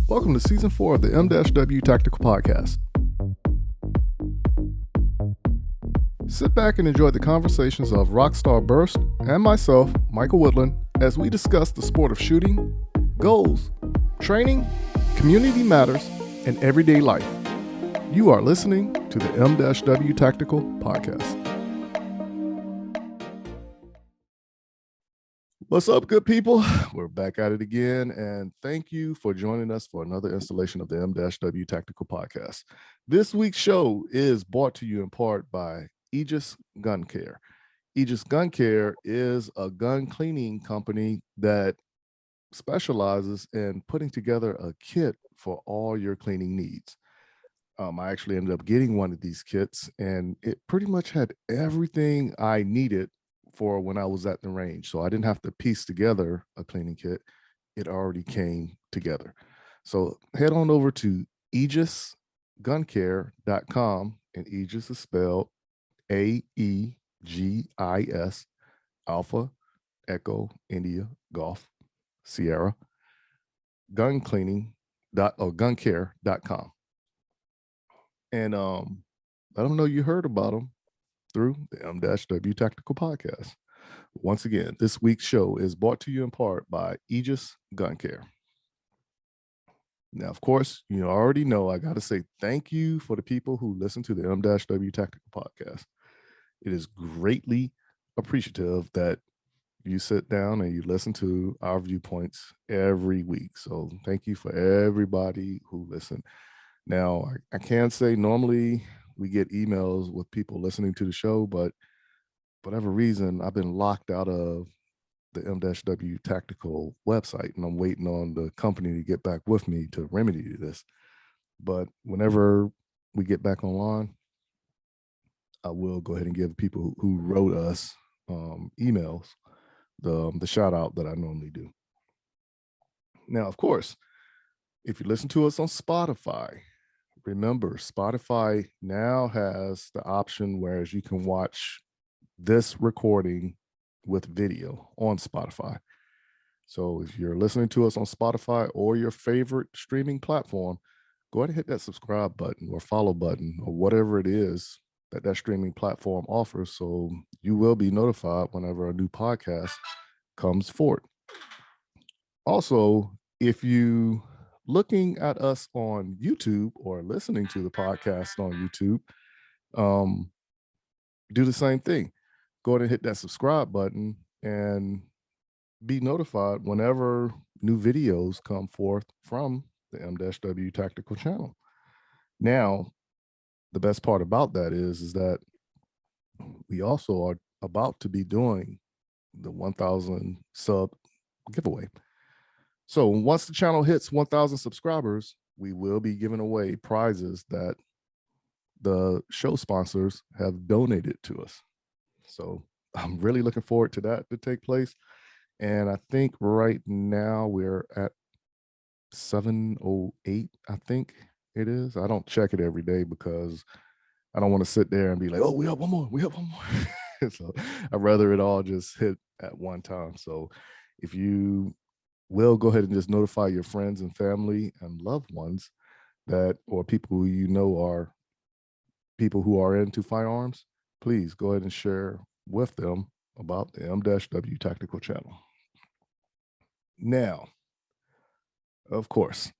Welcome to Season 4 of the M-W Tactical Podcast. Sit back and enjoy the conversations of Rockstar Burst and myself, Michael Woodland, as we discuss the sport of shooting, goals, training, community matters, and everyday life. You are listening to the M-W Tactical Podcast. What's up, good people? We're back at it again, and thank you for joining us for another installation of the M-W Tactical Podcast. This week's show is brought to you in part by Aegis Gun Care. Aegis Gun Care is a gun cleaning company that specializes in putting together a kit for all your cleaning needs. I actually ended up getting one of these kits, and it pretty much had everything I needed for when I was at the range. So I didn't have to piece together a cleaning kit. It already came together. So head on over to aegisguncare.com, and Aegis is spelled A-E-G-I-S, Alpha, Echo, India, Golf, Sierra, guncare.com. And let them know you heard about them through the M-W Tactical Podcast. Once again, this week's show is brought to you in part by Aegis Gun Care. Now, of course, you already know I got to say thank you for the people who listen to the M-W Tactical Podcast. It is greatly appreciative that you sit down and you listen to our viewpoints every week. So thank you for everybody who listened. Now, I can say normally we get emails with people listening to the show, but for whatever reason, I've been locked out of the M-W Tactical website, and I'm waiting on the company to get back with me to remedy this. But whenever we get back online, I will go ahead and give people who wrote us emails the shout out that I normally do. Now, of course, if you listen to us on Spotify, remember, Spotify now has the option whereas you can watch this recording with video on Spotify. So if you're listening to us on Spotify or your favorite streaming platform, go ahead and hit that subscribe button or follow button or whatever it is that streaming platform offers, so you will be notified whenever a new podcast comes forward. Also, if you looking at us on YouTube or listening to the podcast on YouTube, do the same thing. Go ahead and hit that subscribe button and be notified whenever new videos come forth from the M-W Tactical channel. Now, the best part about that is that we also are about to be doing the 1,000 sub giveaway. So once the channel hits 1,000 subscribers, we will be giving away prizes that the show sponsors have donated to us. So I'm really looking forward to that to take place. And I think right now we're at 708, I think it is. I don't check it every day because I don't want to sit there and be like, oh, we have one more. So I'd rather it all just hit at one time. So if you will go ahead and just notify your friends and family and loved ones that, or people who you know are people who are into firearms, please go ahead and share with them about the M-W Tactical channel. Now, of course,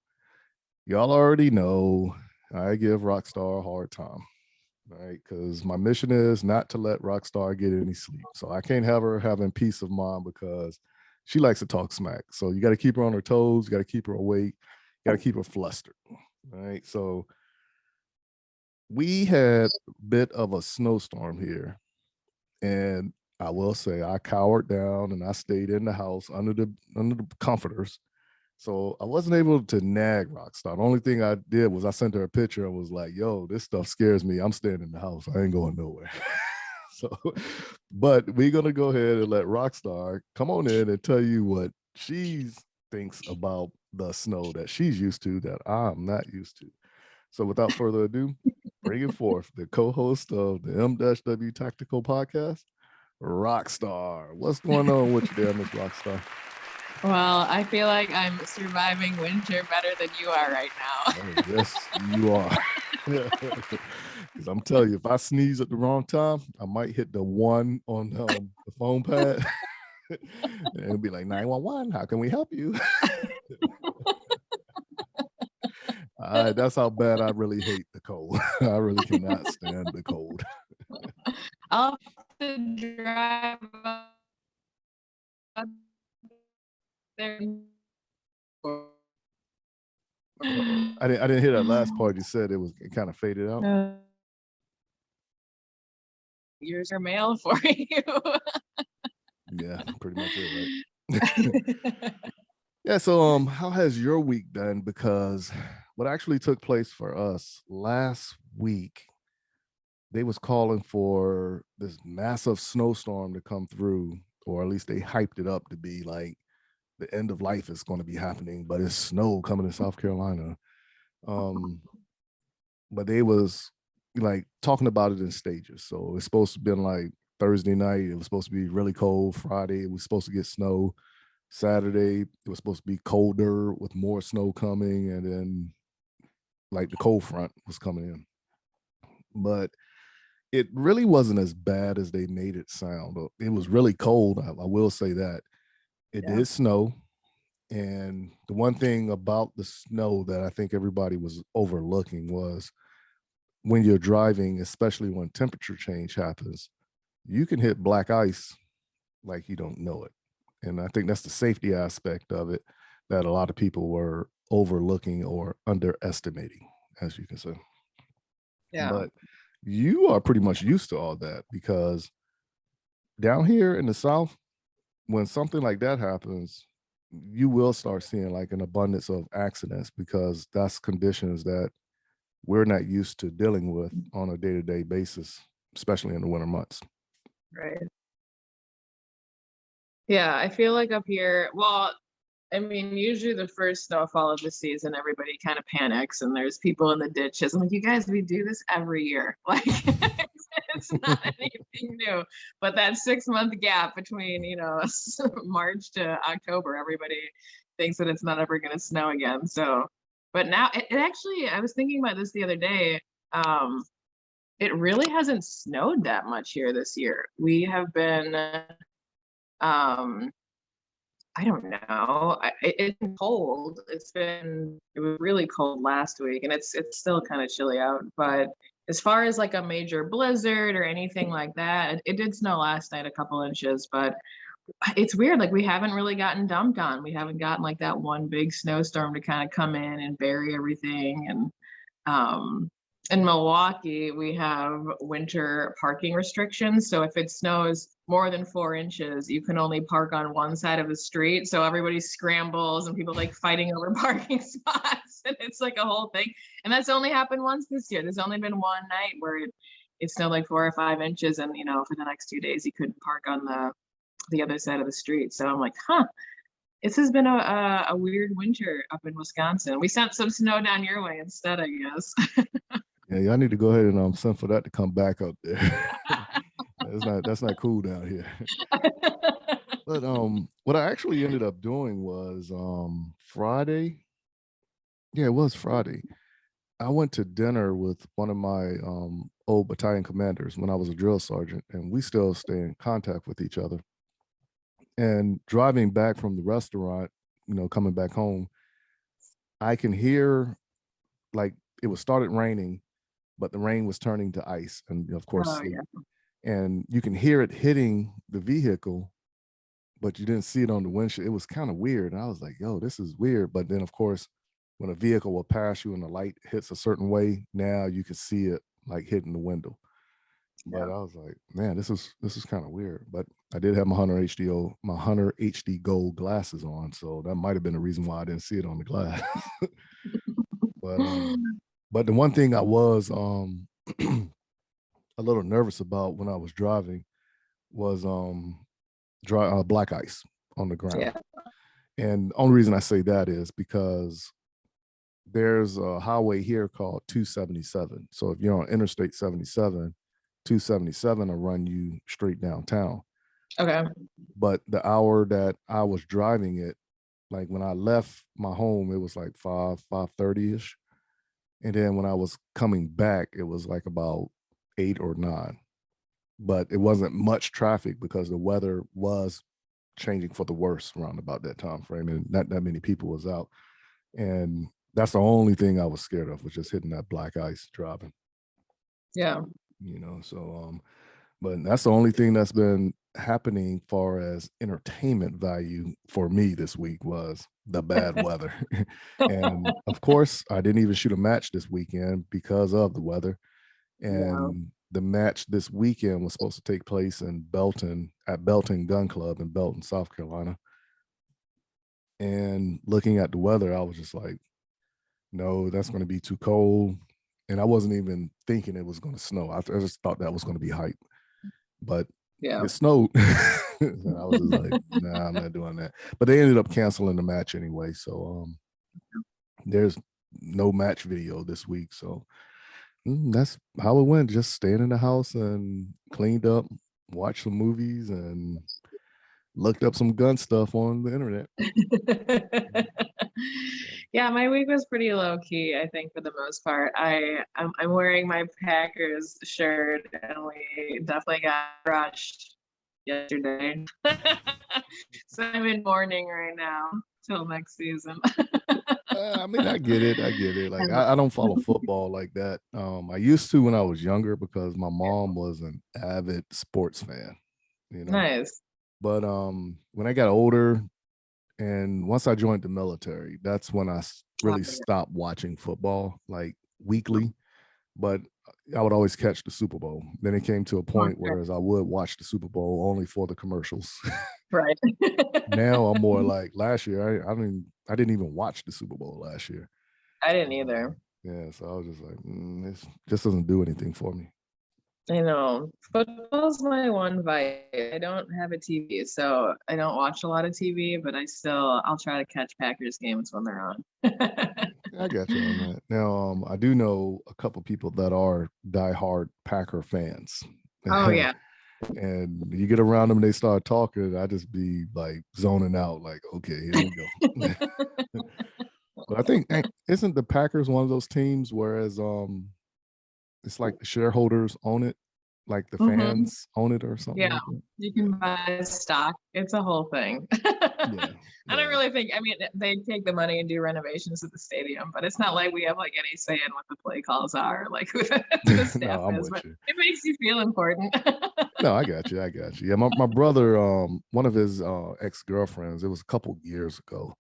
y'all already know I give Rockstar a hard time, right? Because my mission is not to let Rockstar get any sleep. So I can't have her having peace of mind because she likes to talk smack. So you got to keep her on her toes. You got to keep her awake. You got to keep her flustered, right? So we had a bit of a snowstorm here, and I will say I cowered down and I stayed in the house under the comforters. So I wasn't able to nag Rockstar. The only thing I did was I sent her a picture and was like, yo, this stuff scares me. I'm staying in the house. I ain't going nowhere. So, but we're going to go ahead and let Rockstar come on in and tell you what she thinks about the snow that she's used to that I'm not used to. So without further ado, bringing forth the co-host of the M-W Tactical Podcast, Rockstar. What's going on with you there, Miss Rockstar? Well, I feel like I'm surviving winter better than you are right now. Oh, yes, you are. Because I'm telling you, if I sneeze at the wrong time, I might hit the one on the phone pad. And it'll be like 911. How can we help you? That's how bad I really hate the cold. I really cannot stand the cold. I'll have to drive up there. I didn't hear that last part you said. It kind of faded out. Here's your mail for you. Yeah, pretty much it, right? Yeah, so how has your week been? Because what actually took place for us last week, they was calling for this massive snowstorm to come through, or at least they hyped it up to be like the end of life is going to be happening, but it's snow coming to South Carolina. But they was like talking about it in stages. So it's supposed to have been like Thursday night, it was supposed to be really cold. Friday, it was supposed to get snow. Saturday, it was supposed to be colder with more snow coming, and then like the cold front was coming in. But it really wasn't as bad as they made it sound. It was really cold. I will say that. It did snow. And the one thing about the snow that I think everybody was overlooking was when you're driving, especially when temperature change happens, you can hit black ice like you don't know it. And I think that's the safety aspect of it that a lot of people were overlooking or underestimating, as you can say. Yeah. But you are pretty much used to all that, because down here in the South, when something like that happens, you will start seeing like an abundance of accidents, because that's conditions that we're not used to dealing with on a day-to-day basis, especially in the winter months. Right. Yeah, I feel like up here, well, I mean, usually the first snowfall of the season, everybody kind of panics and there's people in the ditches. I'm like, you guys, we do this every year. Like, it's not anything new. But that 6-month gap between, March to October, everybody thinks that it's not ever going to snow again. So, but now it actually, I was thinking about this the other day. It really hasn't snowed that much here this year. We have been, I don't know. It's been cold. It was really cold last week, and it's still kind of chilly out. But as far as like a major blizzard or anything like that, it did snow last night, a couple inches. But it's weird. Like we haven't really gotten dumped on. We haven't gotten like that one big snowstorm to kind of come in and bury everything. And in Milwaukee, we have winter parking restrictions. So if it snows more than 4 inches, you can only park on one side of the street. So everybody scrambles and people like fighting over parking spots. And it's like a whole thing. And that's only happened once this year. There's only been one night where it snowed like 4 or 5 inches. And, for the next 2 days, you couldn't park on the other side of the street. So I'm like, this has been a weird winter up in Wisconsin. We sent some snow down your way instead, I guess. Yeah, y'all need to go ahead and send for that to come back up there. That's not cool down here. But what I actually ended up doing was Friday. Yeah, it was Friday. I went to dinner with one of my old battalion commanders when I was a drill sergeant, and we still stay in contact with each other. And driving back from the restaurant, coming back home, I can hear like it was started raining, but the rain was turning to ice, and of course sleet. And you can hear it hitting the vehicle, but you didn't see it on the windshield. It was kind of weird. And I was like, yo, this is weird. But then of course, when a vehicle will pass you and the light hits a certain way, now you can see it like hitting the window. But I was like, man, this is kind of weird. But I did have my Hunter HD Gold glasses on, so that might have been the reason why I didn't see it on the glass. But the one thing I was a little nervous about when I was driving was black ice on the ground. Yeah. And the only reason I say that is because there's a highway here called 277. So if you're on Interstate 77, 277 will run you straight downtown. Okay. But the hour that I was driving it, Like when I left my home, it was like 5:30ish. And then when I was coming back, it was like about 8 or 9. But it wasn't much traffic because the weather was changing for the worse around about that time frame, and not that many people was out. And that's the only thing I was scared of, was just hitting that black ice driving. Yeah. So but that's the only thing that's been happening far as entertainment value for me this week, was the bad weather. And of course, I didn't even shoot a match this weekend because of the weather. And the match this weekend was supposed to take place in Belton, at Belton Gun Club in Belton, South Carolina. And looking at the weather, I was just like, no, that's going to be too cold. And I wasn't even thinking it was going to snow. I just thought that was going to be hype. But it snowed. And I was just like, nah, I'm not doing that. But they ended up canceling the match anyway. So there's no match video this week. So that's how it went. Just staying in the house and cleaned up, watched some movies, and looked up some gun stuff on the internet. Yeah, my week was pretty low key, I think, for the most part. I'm wearing my Packers shirt, and we definitely got crushed yesterday. So I'm in mourning right now till next season. I mean, I get it. Like, I don't follow football like that. I used to when I was younger, because my mom was an avid sports fan. Nice. But when I got older, and once I joined the military, that's when I really stopped watching football, like weekly. But I would always catch the Super Bowl. Then it came to a point where I would watch the Super Bowl only for the commercials. Right. Now I'm more like last year. I didn't even watch the Super Bowl last year. I didn't either. Yeah, so I was just like, this just doesn't do anything for me. I know. Football's my one vice. I don't have a TV, so I don't watch a lot of TV, but I'll try to catch Packers games when they're on. I got you on that. Now, I do know a couple people that are diehard Packer fans. Oh, yeah. And you get around them and they start talking, I just be like zoning out, like, okay, here we go. But I think, isn't the Packers one of those teams whereas it's like the shareholders own it, like the fans own it or something? Yeah, like that? you can buy stock. It's a whole thing. I don't really think, I mean, they take the money and do renovations at the stadium, but it's not like we have like any say in what the play calls are, like who the staff is. But it makes you feel important. No, I got you. Yeah, my brother, one of his ex-girlfriends, it was a couple years ago,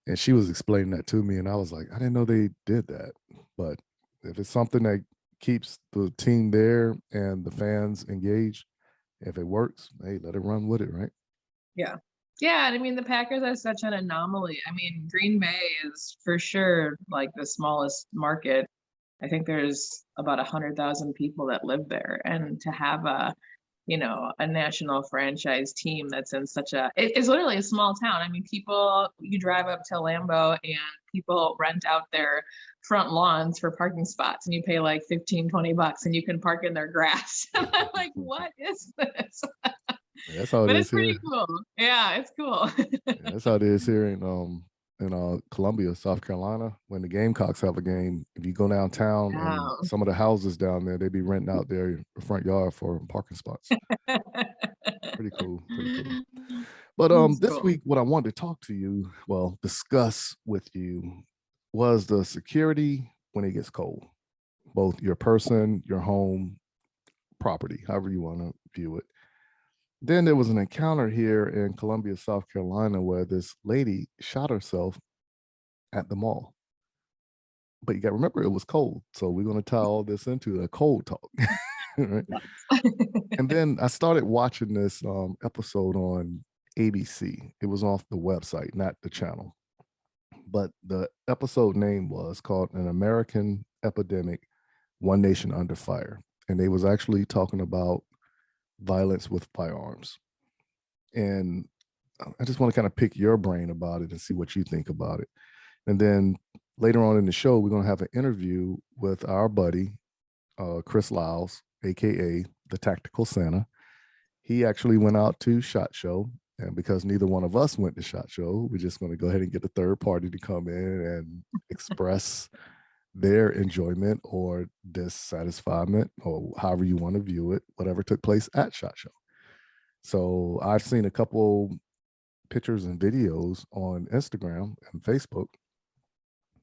and she was explaining that to me, and I was like, I didn't know they did that. But if it's something that keeps the team there and the fans engaged, if it works, hey, let it run with it, right? Yeah. Yeah, and I mean, the Packers are such an anomaly. I mean, Green Bay is for sure like the smallest market. I think there's about 100,000 people that live there, and to have a national franchise team that's in it's literally a small town. I mean, you drive up to Lambeau and people rent out their front lawns for parking spots, and you pay like $15-20 and you can park in their grass. And I'm like, what is this? That's how it is here. Pretty cool. Yeah, it's cool. That's how it is here in Columbia, South Carolina. When the Gamecocks have a game, if you go downtown and some of the houses down there, they be renting out their front yard for parking spots. Pretty cool. But this week, what I wanted to talk to you, discuss with you, was the security when it gets cold, both your person, your home, property, however you want to view it. Then there was an encounter here in Columbia, South Carolina, where this lady shot herself at the mall. But you got to remember, it was cold. So we're going to tie all this into a cold talk. Right? And then I started watching this episode on ABC. It was off the website, not the channel. But the episode name was called An American Epidemic, One Nation Under Fire. And they was actually talking about violence with firearms. And I just want to kind of pick your brain about it and see what you think about it. And then later on in the show, we're going to have an interview with our buddy, Chris Liles, aka the Tactical Santa. He actually went out to SHOT Show And because neither one of us went to SHOT Show, we're just going to go ahead and get a third party to come in and express their enjoyment or dissatisfiement, or however you want to view it, whatever took place at SHOT Show. So I've seen a couple pictures and videos on Instagram and Facebook,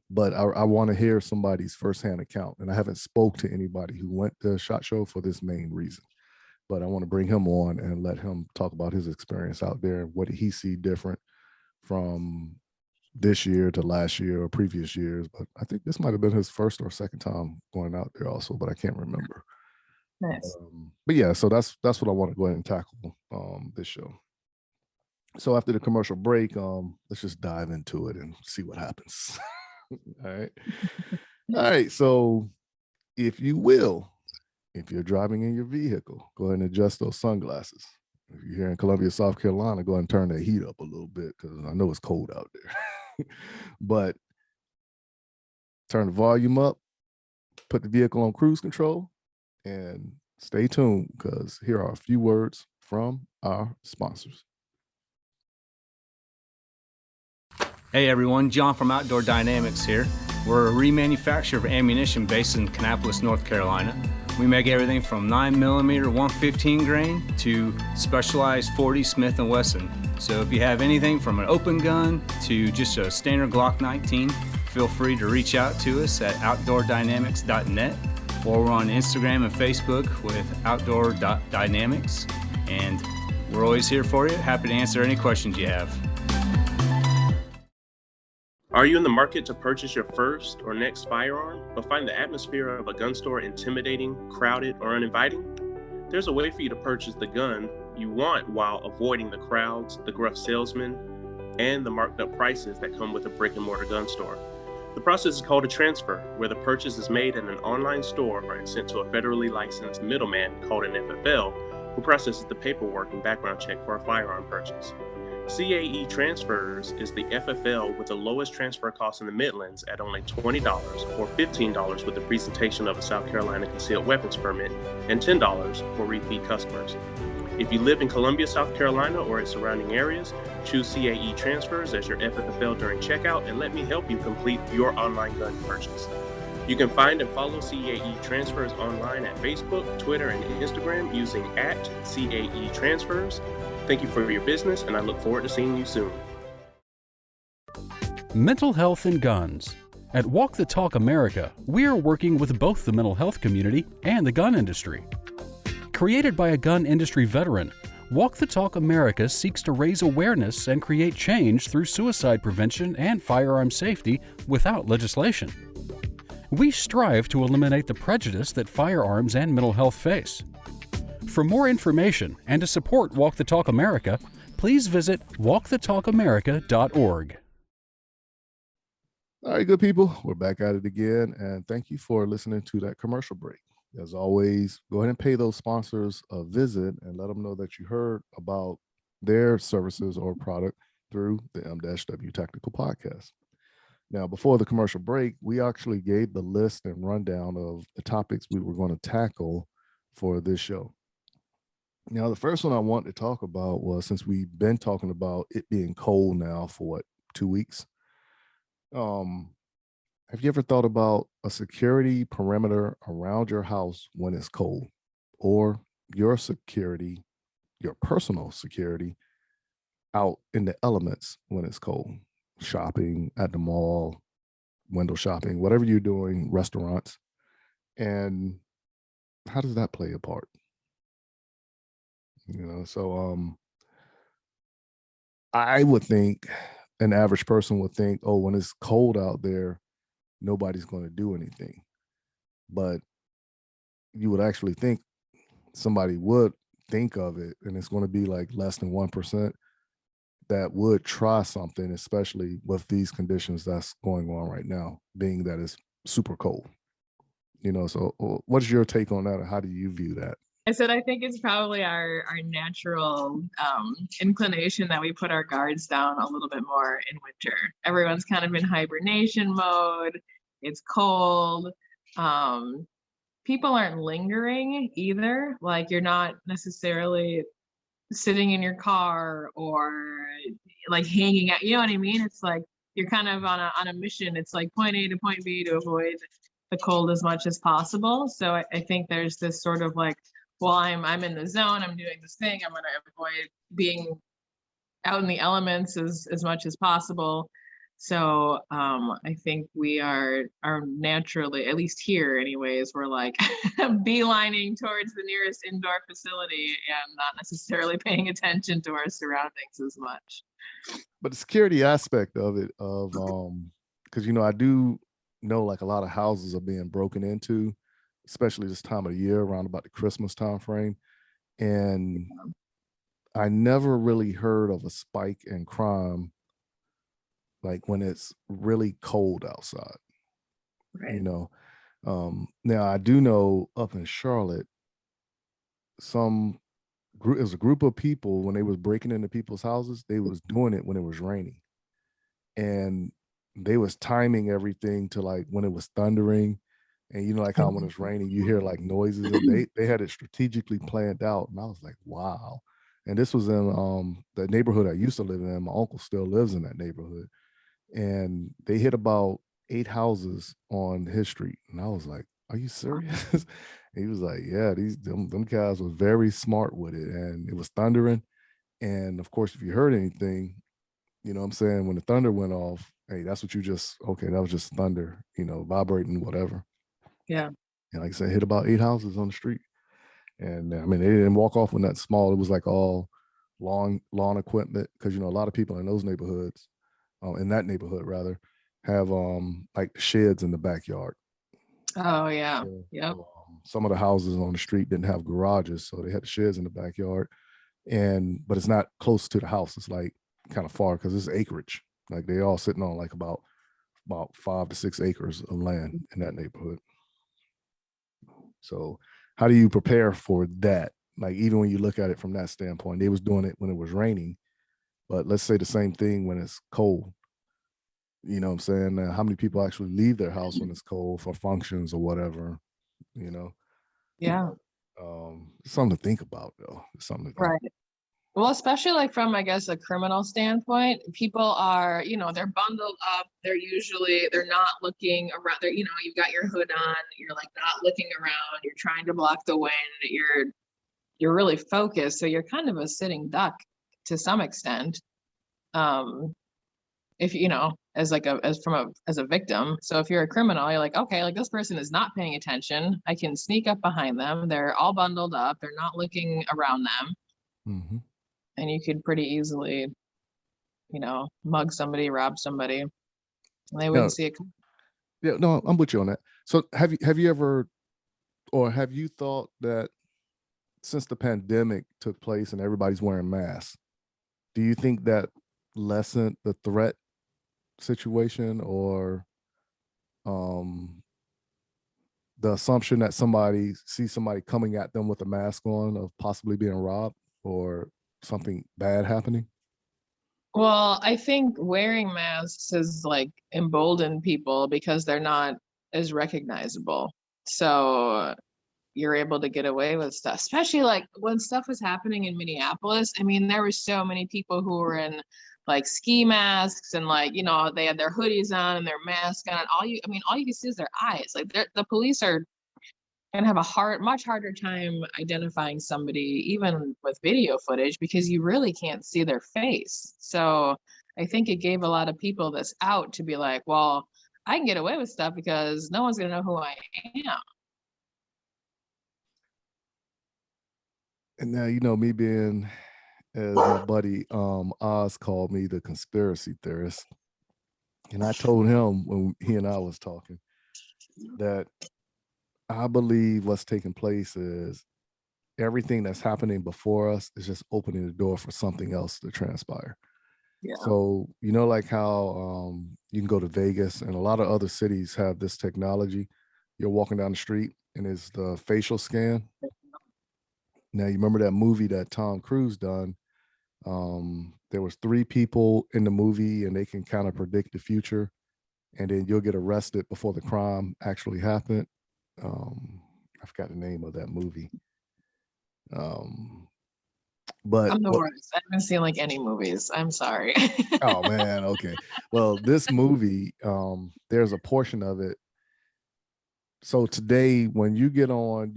but I want to hear somebody's firsthand account. And I haven't spoke to anybody who went to SHOT Show for this main reason. But I want to bring him on and let him talk about his experience out there. What did he see different from this year to last year or previous years? But I think this might have been his first or second time going out there also, but I can't remember. Nice. But yeah, so that's what I want to go ahead and tackle this show. So after the commercial break, let's just dive into it and see what happens. All right. All right. So if you will, if you're driving in your vehicle, go ahead and adjust those sunglasses. If you're here in Columbia, South Carolina, go ahead and turn that heat up a little bit because I know it's cold out there. But turn the volume up, put the vehicle on cruise control, and stay tuned because here are a few words from our sponsors. Hey everyone, John from Outdoor Dynamics here. We're a remanufacturer of ammunition based in Kannapolis, North Carolina. We make everything from 9mm 115 grain to specialized 40 Smith & Wesson. So if you have anything from an open gun to just a standard Glock 19, feel free to reach out to us at outdoordynamics.net, or we're on Instagram and Facebook with outdoor.dynamics. And we're always here for you. Happy to answer any questions you have. Are you in the market to purchase your first or next firearm, but find the atmosphere of a gun store intimidating, crowded, or uninviting? There's a way for you to purchase the gun you want while avoiding the crowds, the gruff salesmen, and the marked up prices that come with a brick and mortar gun store. The process is called a transfer, where the purchase is made in an online store and sent to a federally licensed middleman called an FFL, who processes the paperwork and background check for a firearm purchase. CAE Transfers is the FFL with the lowest transfer cost in the Midlands at only $20 or $15 with the presentation of a South Carolina concealed weapons permit and $10 for repeat customers. If you live in Columbia, South Carolina or its surrounding areas, choose CAE Transfers as your FFL during checkout and let me help you complete your online gun purchase. You can find and follow CAE Transfers online at Facebook, Twitter, and Instagram using @CAE Transfers. Thank you for your business, and I look forward to seeing you soon. Mental health and guns. At Walk the Talk America, we are working with both the mental health community and the gun industry. Created by a gun industry veteran, Walk the Talk America seeks to raise awareness and create change through suicide prevention and firearm safety without legislation. We strive to eliminate the prejudice that firearms and mental health face. For more information and to support Walk the Talk America, please visit walkthetalkamerica.org. All right, good people, we're back at it again, and thank you for listening to that commercial break. As always, go ahead and pay those sponsors a visit and let them know that you heard about their services or product through the M-W Tactical podcast. Now, before the commercial break, we actually gave the list and rundown of the topics we were going to tackle for this show. Now, the first one I want to talk about was, since we've been talking about it being cold now for 2 weeks, have you ever thought about a security perimeter around your house when it's cold, or your security, your personal security out in the elements when it's cold? Shopping at the mall, window shopping, whatever you're doing, restaurants. And how does that play a part? So I would think an average person would think, oh, when it's cold out there, nobody's going to do anything. But you would actually think somebody would think of it, and it's going to be like less than 1% that would try something, especially with these conditions that's going on right now, being that it's super cold. So what's your take on that, or how do you view that? I said, I think it's probably our natural inclination that we put our guards down a little bit more in winter. Everyone's kind of in hibernation mode. It's cold. People aren't lingering either. Like, you're not necessarily sitting in your car or like hanging out. You know what I mean? It's like you're kind of on a mission. It's like point A to point B to avoid the cold as much as possible. So I think there's this sort of like, well, I'm in the zone, I'm doing this thing, I'm gonna avoid being out in the elements as much as possible. So I think we are naturally, at least here anyways, we're like beelining towards the nearest indoor facility and not necessarily paying attention to our surroundings as much. But the security aspect of it, because I do know like a lot of houses are being broken into, especially this time of the year around about the Christmas time frame. And I never really heard of a spike in crime like when it's really cold outside. Right. Now I do know up in Charlotte, it was a group of people when they was breaking into people's houses, they was doing it when it was raining. And they was timing everything to like when it was thundering. And like how when it's raining, you hear like noises, and they had it strategically planned out. And I was like, wow. And this was in the neighborhood I used to live in. My uncle still lives in that neighborhood. And they hit about 8 houses on his street. And I was like, are you serious? He was like, yeah, them guys was very smart with it. And it was thundering. And of course, if you heard anything, you know what I'm saying, when the thunder went off, hey, that's what that was just thunder, vibrating, whatever. Yeah. And like I said, hit about 8 houses on the street. And I mean, they didn't walk off with that small. It was like all lawn equipment, because a lot of people in those neighborhoods, in that neighborhood rather, have like sheds in the backyard. Oh yeah. So, Yep. some of the houses on the street didn't have garages, so they had the sheds in the backyard. But it's not close to the house. It's like kind of far because it's acreage. Like they all sitting on like about 5 to 6 acres of land in that neighborhood. So how do you prepare for that? Like even when you look at it from that standpoint, they was doing it when it was raining, but let's say the same thing when it's cold. You know what I'm saying? How many people actually leave their house when it's cold for functions or whatever, Yeah. Something to think about though. Something to think. Right. Well, especially like from, I guess, a criminal standpoint, people are, they're bundled up. They're not looking around. You've got your hood on. You're like not looking around. You're trying to block the wind. You're really focused. So you're kind of a sitting duck to some extent. If as a victim. So if you're a criminal, you're like, okay, like this person is not paying attention. I can sneak up behind them. They're all bundled up. They're not looking around them. Mm-hmm. And you could pretty easily, mug somebody, rob somebody, and they wouldn't see it. Yeah, no, I'm with you on that. So have you ever, or have you thought that since the pandemic took place and everybody's wearing masks, do you think that lessened the threat situation, or the assumption that somebody sees somebody coming at them with a mask on of possibly being robbed or something bad happening? Well, I think wearing masks has like emboldened people because they're not as recognizable. So you're able to get away with stuff, especially like when stuff was happening in Minneapolis. I mean, there were so many people who were in like ski masks and like, they had their hoodies on and their mask on. All you can see is their eyes. Like the police are going to have a much harder time identifying somebody, even with video footage, because you really can't see their face. So I think it gave a lot of people this out to be like, well, I can get away with stuff because no one's going to know who I am. And now, me being, as my buddy Oz called me, the conspiracy theorist. And I told him when he and I was talking that I believe what's taking place is everything that's happening before us is just opening the door for something else to transpire. Yeah. So, like how you can go to Vegas and a lot of other cities have this technology. You're walking down the street and it's the facial scan. Now, you remember that movie that Tom Cruise done? There was 3 people in the movie and they can kind of predict the future, and then you'll get arrested before the crime actually happened. I forgot the name of that movie. But I'm the worst. I haven't seen like any movies. I'm sorry. oh man, okay. Well, this movie, there's a portion of it. So today, when you get on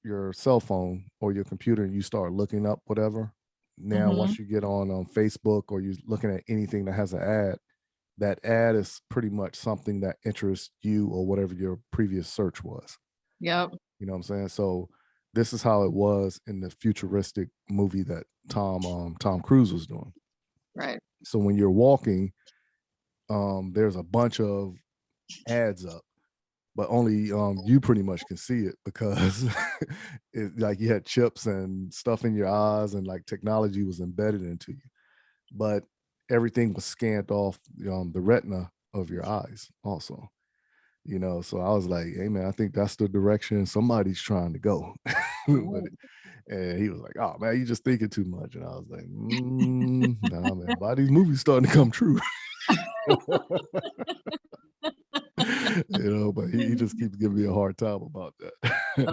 your cell phone or your computer and you start looking up whatever, now once you get on Facebook or you're looking at anything that has an ad, that ad is pretty much something that interests you or whatever your previous search was. Yep. You know what I'm saying? So this is how it was in the futuristic movie that Tom Cruise was doing. Right. So when you're walking, there's a bunch of ads up, but only you pretty much can see it because it, like you had chips and stuff in your eyes and like technology was embedded into you. But everything was scanned off the retina of your eyes also. You know, so I was like, hey man, I think that's the direction somebody's trying to go. And he was like, oh man, you just thinking too much. And I was like, nah man, why these movies starting to come true? You know, but he just keeps giving me a hard time about that.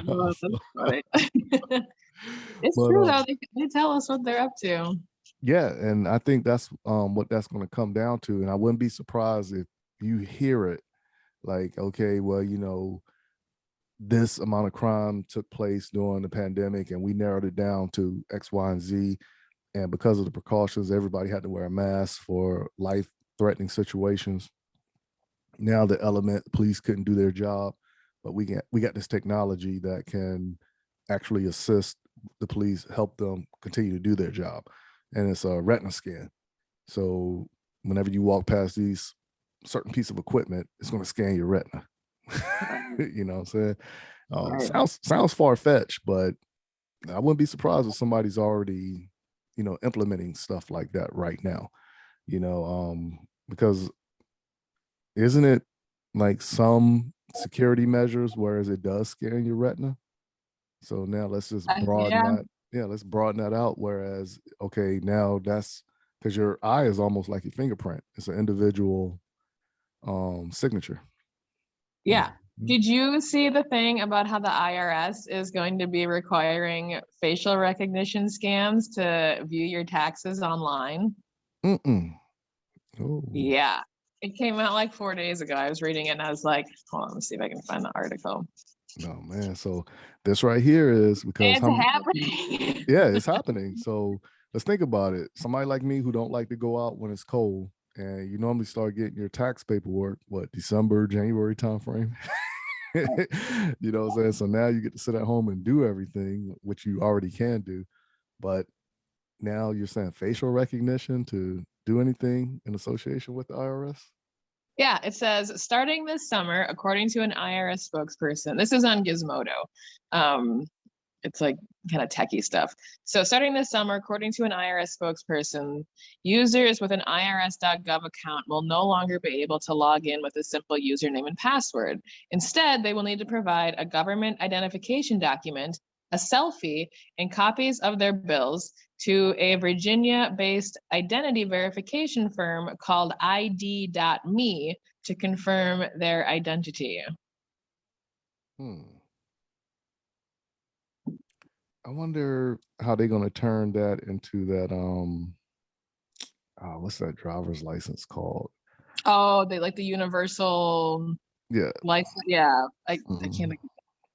Oh, that's funny. It's But, true though. They tell us what they're up to. yeah, and I think that's what that's going to come down to. And I wouldn't be surprised if you hear it like, okay, well, you know, this amount of crime took place during the pandemic and we narrowed it down to X, Y, and Z. And because of the precautions, everybody had to wear a mask for life-threatening situations. Now the police couldn't do their job, but we got this technology that can actually assist the police, help them continue to do their job. And it's a retina scan. So whenever you walk past these certain piece of equipment, it's going to scan your retina. You know what I'm saying? Sounds far-fetched, but I wouldn't be surprised if somebody's already, you know, implementing stuff like that right now, you know, because isn't it like some security measures, whereas it does scan your retina? So now let's just broaden that. Yeah, let's broaden that out. Whereas, okay, now that's because your eye is almost like your fingerprint. It's an individual signature. Yeah. Did you see the thing about how the IRS is going to be requiring facial recognition scans to view your taxes online? Oh. Yeah. It came out like 4 days ago. I was reading it and I was like, hold on, let's see if I can find the article. No, man. So this right here is because it's happening. Yeah, it's happening. So let's think about it. Somebody like me who don't like to go out when it's cold, and you normally start getting your tax paperwork, what, December, January timeframe? You know what I'm saying? So now you get to sit at home and do everything, which you already can do. But now you're saying facial recognition to do anything in association with the IRS? Yeah, it says starting this summer, according to an IRS spokesperson, this is on Gizmodo. It's like kind of techie stuff. So starting this summer, according to an IRS spokesperson, users with an irs.gov account will no longer be able to log in with a simple username and password. Instead, they will need to provide a government identification document, a selfie, and copies of their bills to a Virginia-based identity verification firm called ID.me to confirm their identity. I wonder how they're going to turn that into that what's that driver's license called? Oh, they like the universal license. Yeah. I can't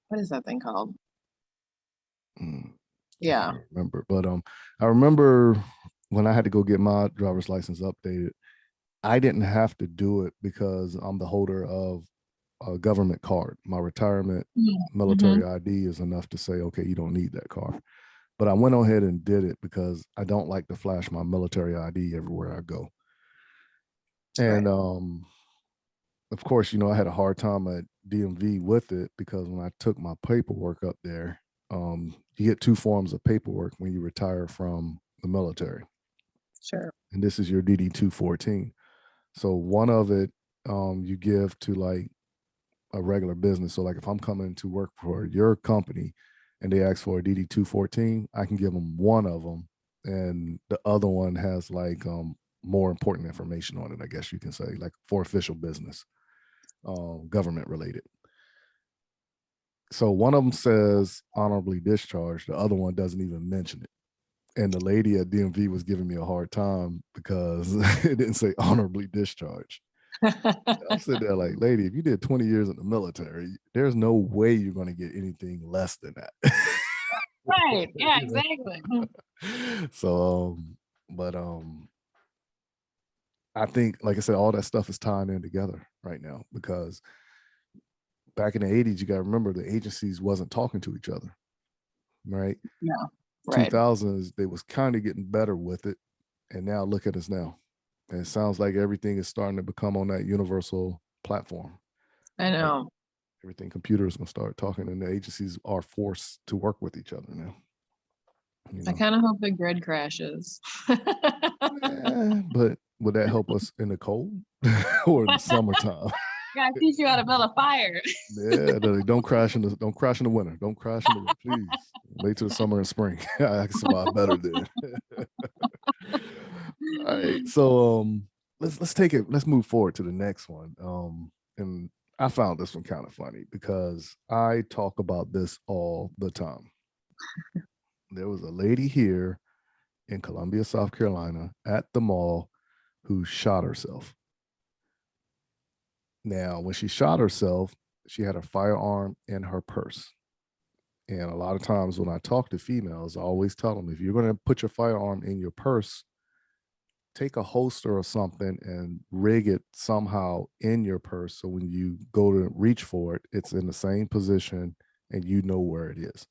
what is that thing called? Yeah. I remember. But I remember when I had to go get my driver's license updated, I didn't have to do it because I'm the holder of a government card. My retirement military ID is enough to say, okay, you don't need that card. But I went ahead and did it because I don't like to flash my military ID everywhere I go. And of course, you know, I had a hard time at DMV with it because when I took my paperwork up there, you get two forms of paperwork when you retire from the military. Sure. And this is your DD-214. So one of it you give to like a regular business. So like if I'm coming to work for your company and they ask for a DD-214, I can give them one of them, and the other one has like more important information on it, I guess you can say, like for official business, government related. So one of them says honorably discharged, the other one doesn't even mention it. And the lady at DMV was giving me a hard time because it didn't say honorably discharged. I'm sitting there like, lady, if you did 20 years in the military, there's no way you're going to get anything less than that. Right. Yeah, You know? exactly. So, I think, like I said, all that stuff is tying in together right now because back in the 80s, you got to remember the agencies wasn't talking to each other, right? No. Right. 2000s, they was kind of getting better with it. And now look at us now. And it sounds like everything is starting to become on that universal platform. I know. Everything computers gonna start talking, and the agencies are forced to work with each other now. You know? I kind of hope the grid crashes. But would that help us in the cold or in the summertime? Yeah, I teach you how to build a fire. Yeah, don't crash in the winter. Don't crash in the winter, please. Wait till the summer and spring. I can survive better then. All right, so let's take it. Let's move forward to the next one. And I found this one kind of funny because I talk about this all the time. There was a lady here in Columbia, South Carolina, at the mall who shot herself. Now, when she shot herself, she had a firearm in her purse. And a lot of times when I talk to females, I always tell them, if you're going to put your firearm in your purse, take a holster or something and rig it somehow in your purse. So when you go to reach for it, it's in the same position and you know where it is.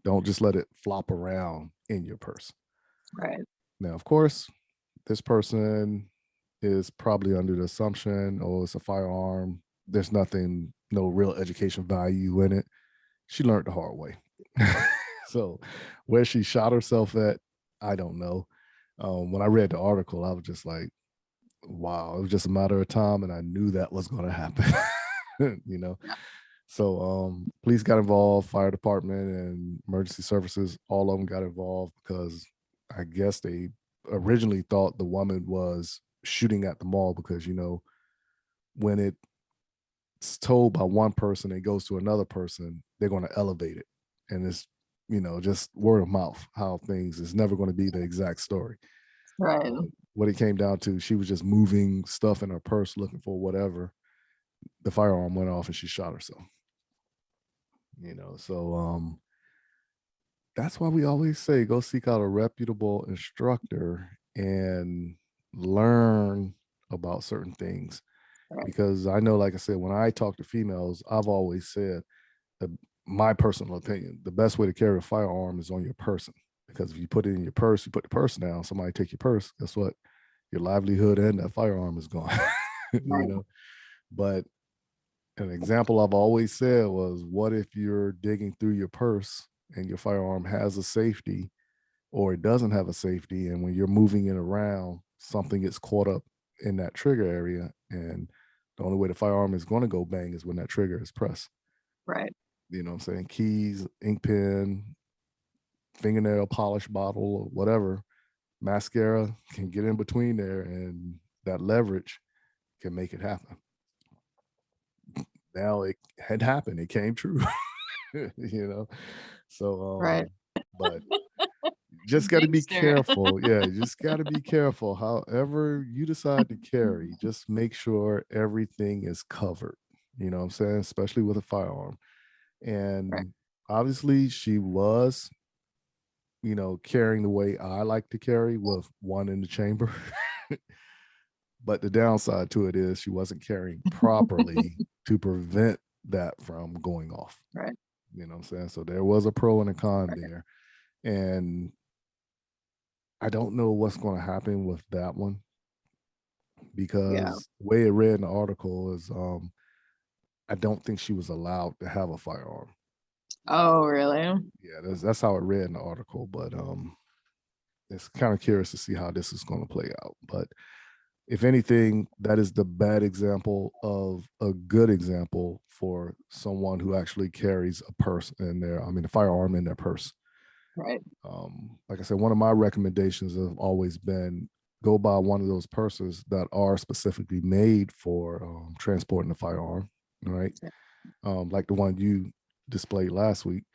Don't just let it flop around in your purse. Right. Now, of course, this person is probably under the assumption, oh, it's a firearm. There's nothing, no real education value in it. She learned the hard way. So where she shot herself at, I don't know. When I read the article, I was just like, wow, it was just a matter of time. And I knew that was going to happen, you know? So police got involved, fire department and emergency services, all of them got involved because I guess they originally thought the woman was shooting at the mall because, you know, when it's told by one person, it goes to another person, they're going to elevate it. And it's, you know, just word of mouth, how things is never going to be the exact story. Right. What it came down to, she was just moving stuff in her purse, looking for whatever. The firearm went off and she shot herself. You know, so that's why we always say go seek out a reputable instructor and learn about certain things. Right. Because I know, like I said, when I talk to females, I've always said that my personal opinion, the best way to carry a firearm is on your person. Because if you put it in your purse, you put the purse down, somebody take your purse, guess what? Your livelihood and that firearm is gone. You know, but an example I've always said was, what if you're digging through your purse and your firearm has a safety or it doesn't have a safety, and when you're moving it around, something gets caught up in that trigger area, and the only way the firearm is going to go bang is when that trigger is pressed. Right. You know what I'm saying? Keys, ink pen, fingernail polish bottle, or whatever, mascara can get in between there, and that leverage can make it happen. Now it had happened. It came true, you know? So, Right. but just got to be Gangster. careful. Yeah, you just got to be careful. However you decide to carry, just make sure everything is covered. You know what I'm saying? Especially with a firearm. And Right. obviously she was, you know, carrying the way I like to carry with one in the chamber. But the downside to it is she wasn't carrying properly to prevent that from going off. Right. You know what I'm saying? So there was a pro and a con Right. there. And I don't know what's going to happen with that one, because the way it read in the article is I don't think she was allowed to have a firearm. Oh, really? Yeah, that's how it read in the article. But it's kind of curious to see how this is going to play out. But if anything, that is the bad example of a good example for someone who actually carries a purse in their, a firearm in their purse. Right. Like I said, one of my recommendations have always been go buy one of those purses that are specifically made for transporting a firearm, right? Like the one you displayed last week.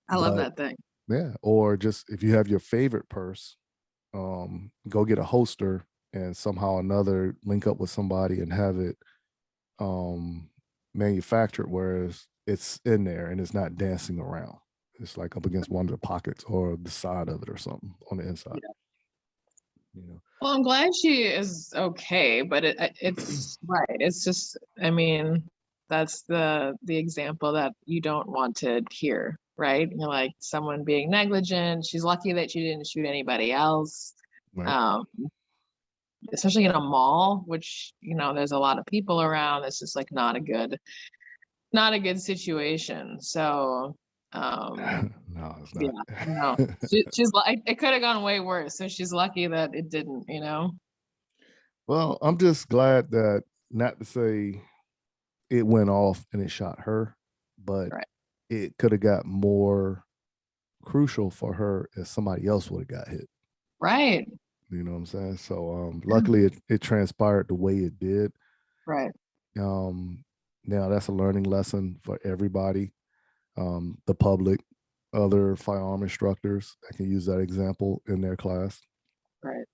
I love that thing. Yeah. Or just if you have your favorite purse, go get a holster and somehow or another link up with somebody and have it manufactured, whereas it's in there and it's not dancing around. It's like up against one of the pockets or the side of it or something on the inside. Yeah. You know. Well, I'm glad she is okay, but it's right. It's just, I mean, that's the example that you don't want to hear, right? You're like someone being negligent. She's lucky that she didn't shoot anybody else. Right. Especially in a mall, which, you know, there's a lot of people around. It's just like not a good situation. So No, it's not. yeah, no. She's like, it could have gone way worse. So she's lucky that it didn't, you know. Well, I'm just glad that, not to say it went off and it shot her, but Right. it could have got more crucial for her if somebody else would have got hit. Right. You know what I'm saying? So luckily it transpired the way it did. Right. Now that's a learning lesson for everybody. The public, other firearm instructors that can use that example in their class. Right.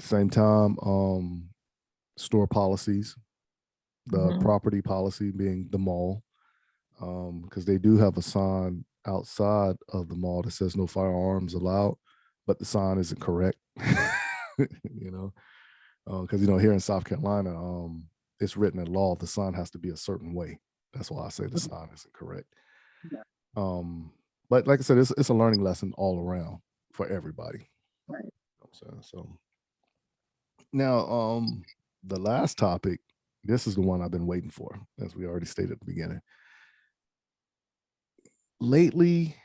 Same time, store policies, the Mhm. property policy being the mall, because they do have a sign outside of the mall that says no firearms allowed, but the sign isn't correct. You know, because here in South Carolina, it's written in law the sign has to be a certain way. That's why I say the sign isn't correct. Yeah. But like I said, it's a learning lesson all around for everybody. Right. So now, the last topic, this is the one I've been waiting for, as we already stated at the beginning. Lately,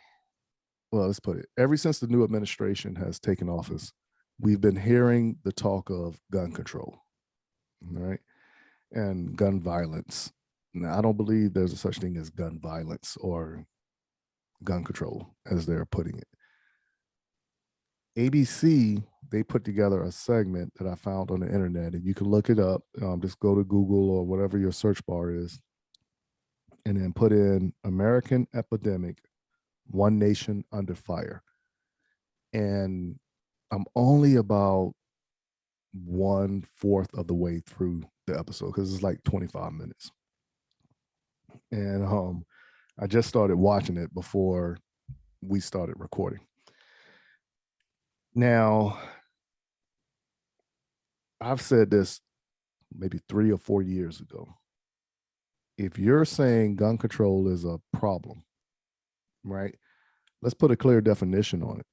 well, let's put it, ever since the new administration has taken office, we've been hearing the talk of gun control, right? And gun violence. Now, I don't believe there's a such thing as gun violence or gun control, as they're putting it. ABC, they put together a segment that I found on the internet, and you can look it up. Just go to Google or whatever your search bar is, and then put in American Epidemic, One Nation Under Fire. And I'm only about 1/4 of the way through the episode because it's like 25 minutes. And I just started watching it before we started recording. Now, I've said this maybe 3 or 4 years ago. If you're saying gun control is a problem, right? Let's put a clear definition on it.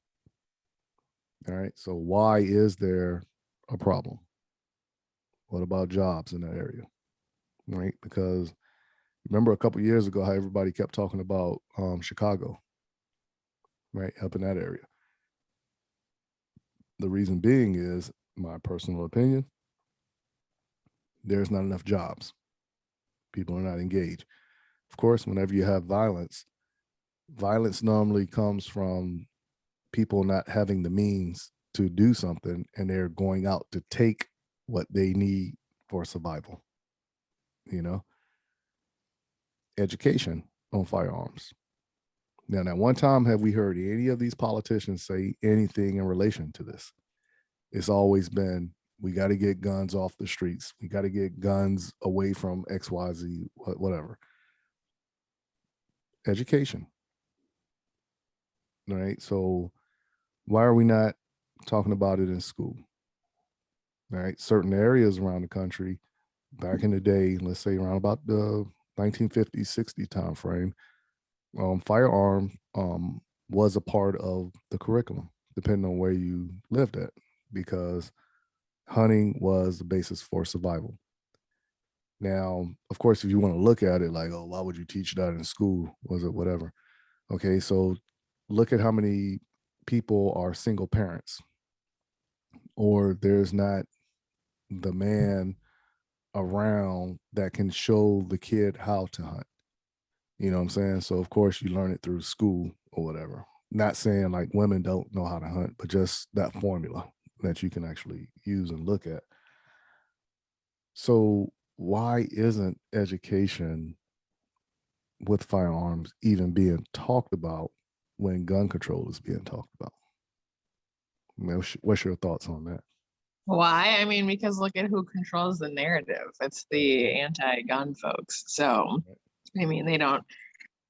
All right. So why is there a problem? What about jobs in that area? Right? Because remember a couple of years ago how everybody kept talking about Chicago, right? Up in that area. The reason being is, my personal opinion, there's not enough jobs. People are not engaged. Of course, whenever you have violence normally comes from people not having the means to do something, and they're going out to take what they need for survival. Education on firearms. Now, at one time, have we heard any of these politicians say anything in relation to this? It's always been, we got to get guns off the streets. We got to get guns away from XYZ, whatever. Education. All right. So why are we not talking about it in school? All right. Certain areas around the country, back in the day, let's say around about the 1950s, 60s time frame, firearm was a part of the curriculum, depending on where you lived at, because hunting was the basis for survival. Now, of course, if you want to look at it like, oh, why would you teach that in school? Was it whatever? Okay, so look at how many people are single parents, or there's not the man around that can show the kid how to hunt. You know what I'm saying? So, of course, you learn it through school or whatever. Not saying like women don't know how to hunt, but just that formula that you can actually use and look at. So why isn't education with firearms even being talked about when gun control is being talked about. I mean, what's your thoughts on that? Why? I mean, because look at who controls the narrative. It's the anti-gun folks. So, I mean,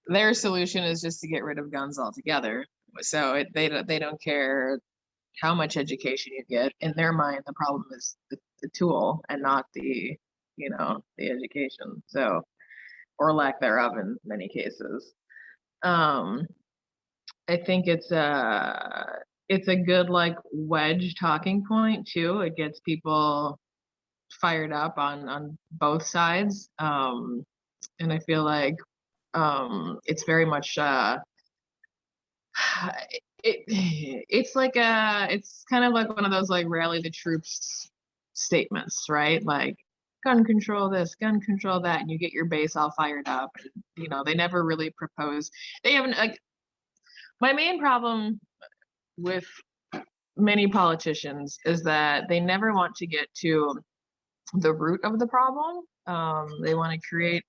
their solution is just to get rid of guns altogether. So they don't care how much education you get. In their mind, the problem is the tool and not the education. So, or lack thereof in many cases. I think it's a good like wedge talking point too. It gets people fired up on both sides. And I feel like it's very much it's kind of like one of those like rally the troops statements, right? Like gun control this, gun control that, and you get your base all fired up. And, they never really propose. They haven't like. My main problem with many politicians is that they never want to get to the root of the problem. They want to create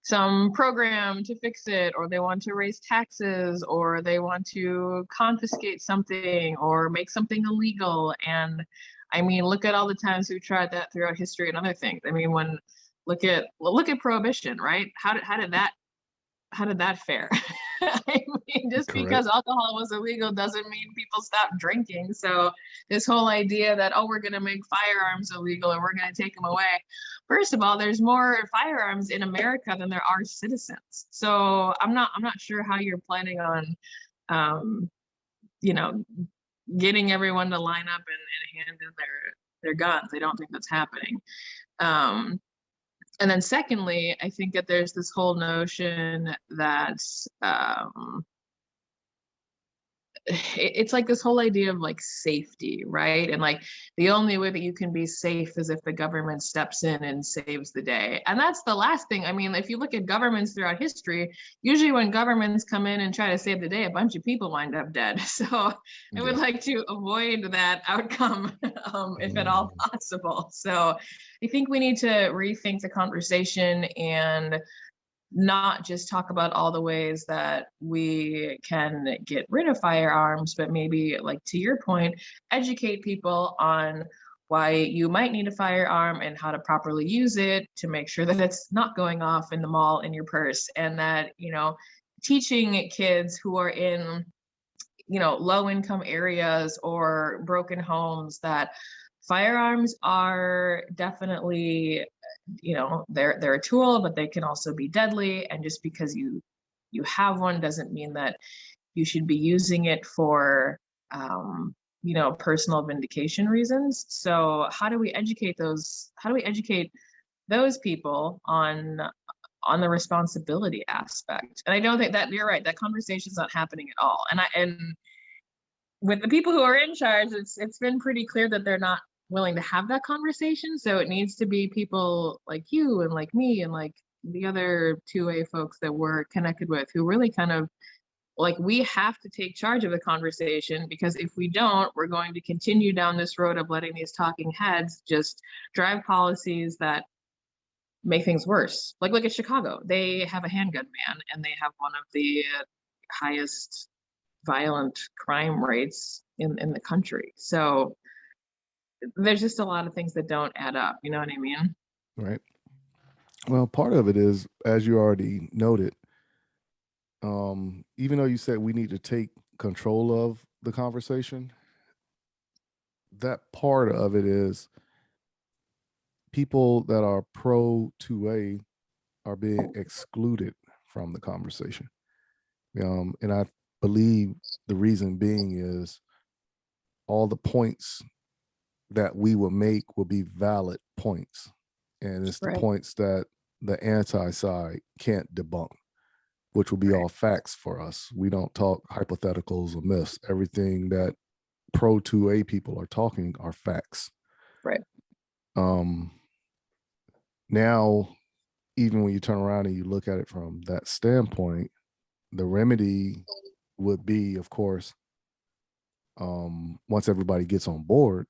some program to fix it, or they want to raise taxes, or they want to confiscate something or make something illegal. And I mean, look at all the times we've tried that throughout history and other things. I mean, look at prohibition, right? How did that fare? I mean, just Correct. Because alcohol was illegal doesn't mean people stopped drinking. So this whole idea that, we're going to make firearms illegal and we're going to take them away. First of all, there's more firearms in America than there are citizens. So I'm not sure how you're planning on, getting everyone to line up and hand in their guns. I don't think that's happening. And then secondly, I think that there's this whole notion that it's like this whole idea of like safety, right? And like the only way that you can be safe is if the government steps in and saves the day. And that's the last thing. I mean, if you look at governments throughout history, usually when governments come in and try to save the day, a bunch of people wind up dead. So I would like to avoid that outcome if at all possible. So I think we need to rethink the conversation and not just talk about all the ways that we can get rid of firearms, but maybe, like to your point, educate people on why you might need a firearm and how to properly use it to make sure that it's not going off in the mall in your purse. And that, teaching kids who are in, low income areas or broken homes that firearms are definitely, they're a tool, but they can also be deadly. And just because you have one doesn't mean that you should be using it for, personal vindication reasons. So how do we educate those people on the responsibility aspect? And I don't think that you're right, that conversation's not happening at all. And with the people who are in charge, it's been pretty clear that they're not willing to have that conversation. So it needs to be people like you and like me and like the other 2A folks that we're connected with who really kind of like, we have to take charge of the conversation, because if we don't, we're going to continue down this road of letting these talking heads just drive policies that make things worse. Like look at Chicago. They have a handgun ban and they have one of the highest violent crime rates in the country. So there's just a lot of things that don't add up. You know what I mean? Right. Well, part of it is, as you already noted, even though you said we need to take control of the conversation, that part of it is people that are pro 2A are being excluded from the conversation. And I believe the reason being is all the points that we will make will be valid points. And it's the points that the anti-side can't debunk, which will be all facts for us. We don't talk hypotheticals or myths. Everything that pro 2A people are talking are facts. Right. Now, even when you turn around and you look at it from that standpoint, the remedy would be, of course, once everybody gets on board,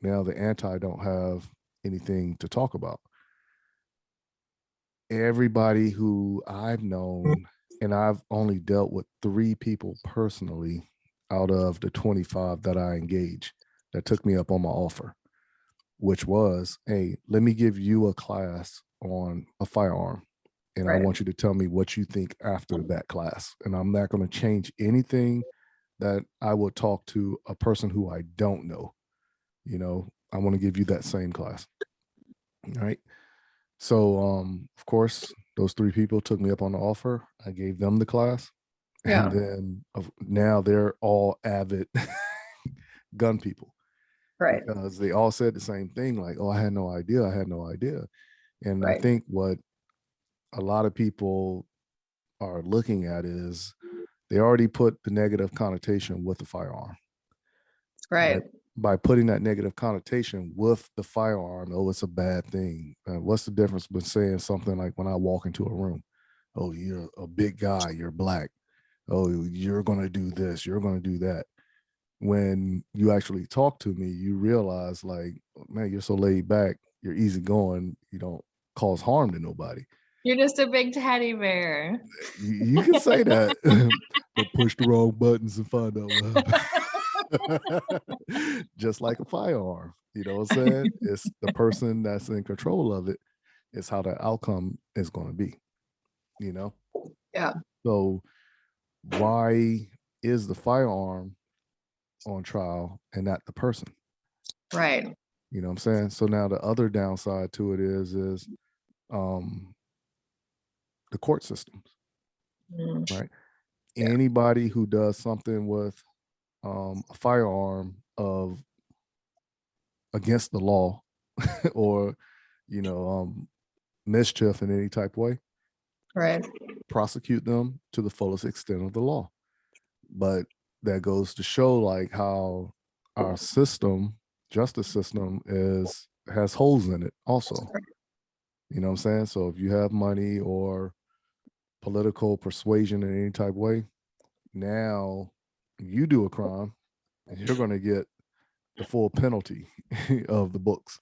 now the anti don't have anything to talk about. Everybody who I've known And I've only dealt with 3 people personally out of the 25 that I engaged that took me up on my offer, which was, hey, let me give you a class on a firearm. And I Right. want you to tell me what you think after that class. And I'm not going to change anything that I would talk to a person who I don't know. You know, I want to give you that same class. All right. So, of course, those 3 people took me up on the offer. I gave them the class. Yeah. And then now they're all avid gun people. Right. Because they all said the same thing, like, oh, I had no idea. I had no idea. And I Right. think what a lot of people are looking at is they already put the negative connotation with the firearm. Right. By putting that negative connotation with the firearm, oh, it's a bad thing. What's the difference between saying something like, when I walk into a room, oh, you're a big guy, you're black, oh, you're going to do this, you're going to do that. When you actually talk to me, you realize, like, man, you're so laid back, you're easygoing, you don't cause harm to nobody. You're just a big teddy bear. You can say that, but push the wrong buttons and find out what happens. Just like a firearm, you know what I'm saying? It's the person that's in control of it, is how the outcome is going to be, you know? Yeah. So why is the firearm on trial and not the person? Right. You know what I'm saying? So now the other downside to it is the court systems, Mm. right? Yeah. Anybody who does something with a firearm of against the law or, you know, mischief in any type of way, Right. prosecute them to the fullest extent of the law. But that goes to show, like, how our system, justice system, has holes in it also. You know what I'm saying? So if you have money or political persuasion in any type of way, now you do a crime and you're going to get the full penalty of the books.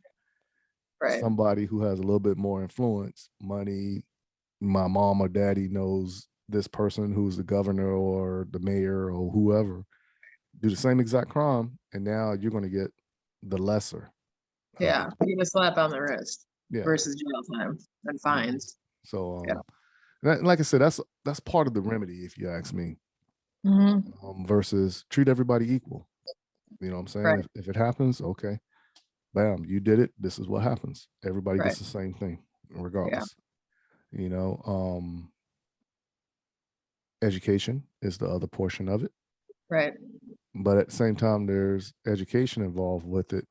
Right. Somebody who has a little bit more influence, money, my mom or daddy knows this person who's the governor or the mayor or whoever, do the same exact crime, and now you're going to get the lesser. Yeah. You get a slap on the wrist Yeah. versus jail time and fines. So, Yeah. like I said, that's part of the remedy, if you ask me, Mm-hmm. versus treat everybody equal. You know what I'm saying? Right. If it happens, okay, bam, you did it. This is what happens. Everybody Right. gets the same thing, regardless. You know, education is the other portion of it. Right. But at the same time, there's education involved with it.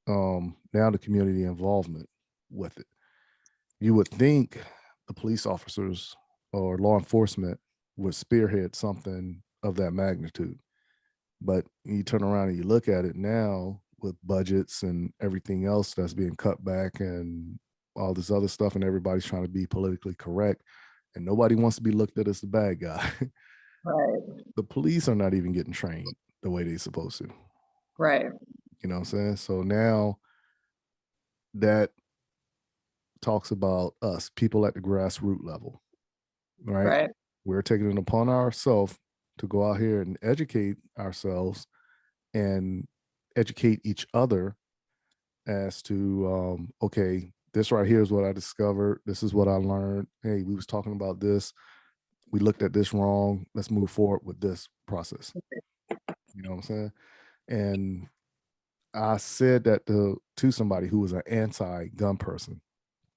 Now the community involvement with it. You would think the police officers or law enforcement would spearhead something of that magnitude. But you turn around and you look at it now with budgets and everything else that's being cut back and all this other stuff, and everybody's trying to be politically correct, and nobody wants to be looked at as the bad guy. Right. The police are not even getting trained the way they're supposed to. Right. You know what I'm saying? So now that talks about us, people at the grassroots level, right? Right. We're taking it upon ourselves to go out here and educate ourselves and educate each other as to, okay, this right here is what I discovered. This is what I learned. Hey, we was talking about this. We looked at this wrong. Let's move forward with this process. You know what I'm saying? And I said that to somebody who was an anti-gun person.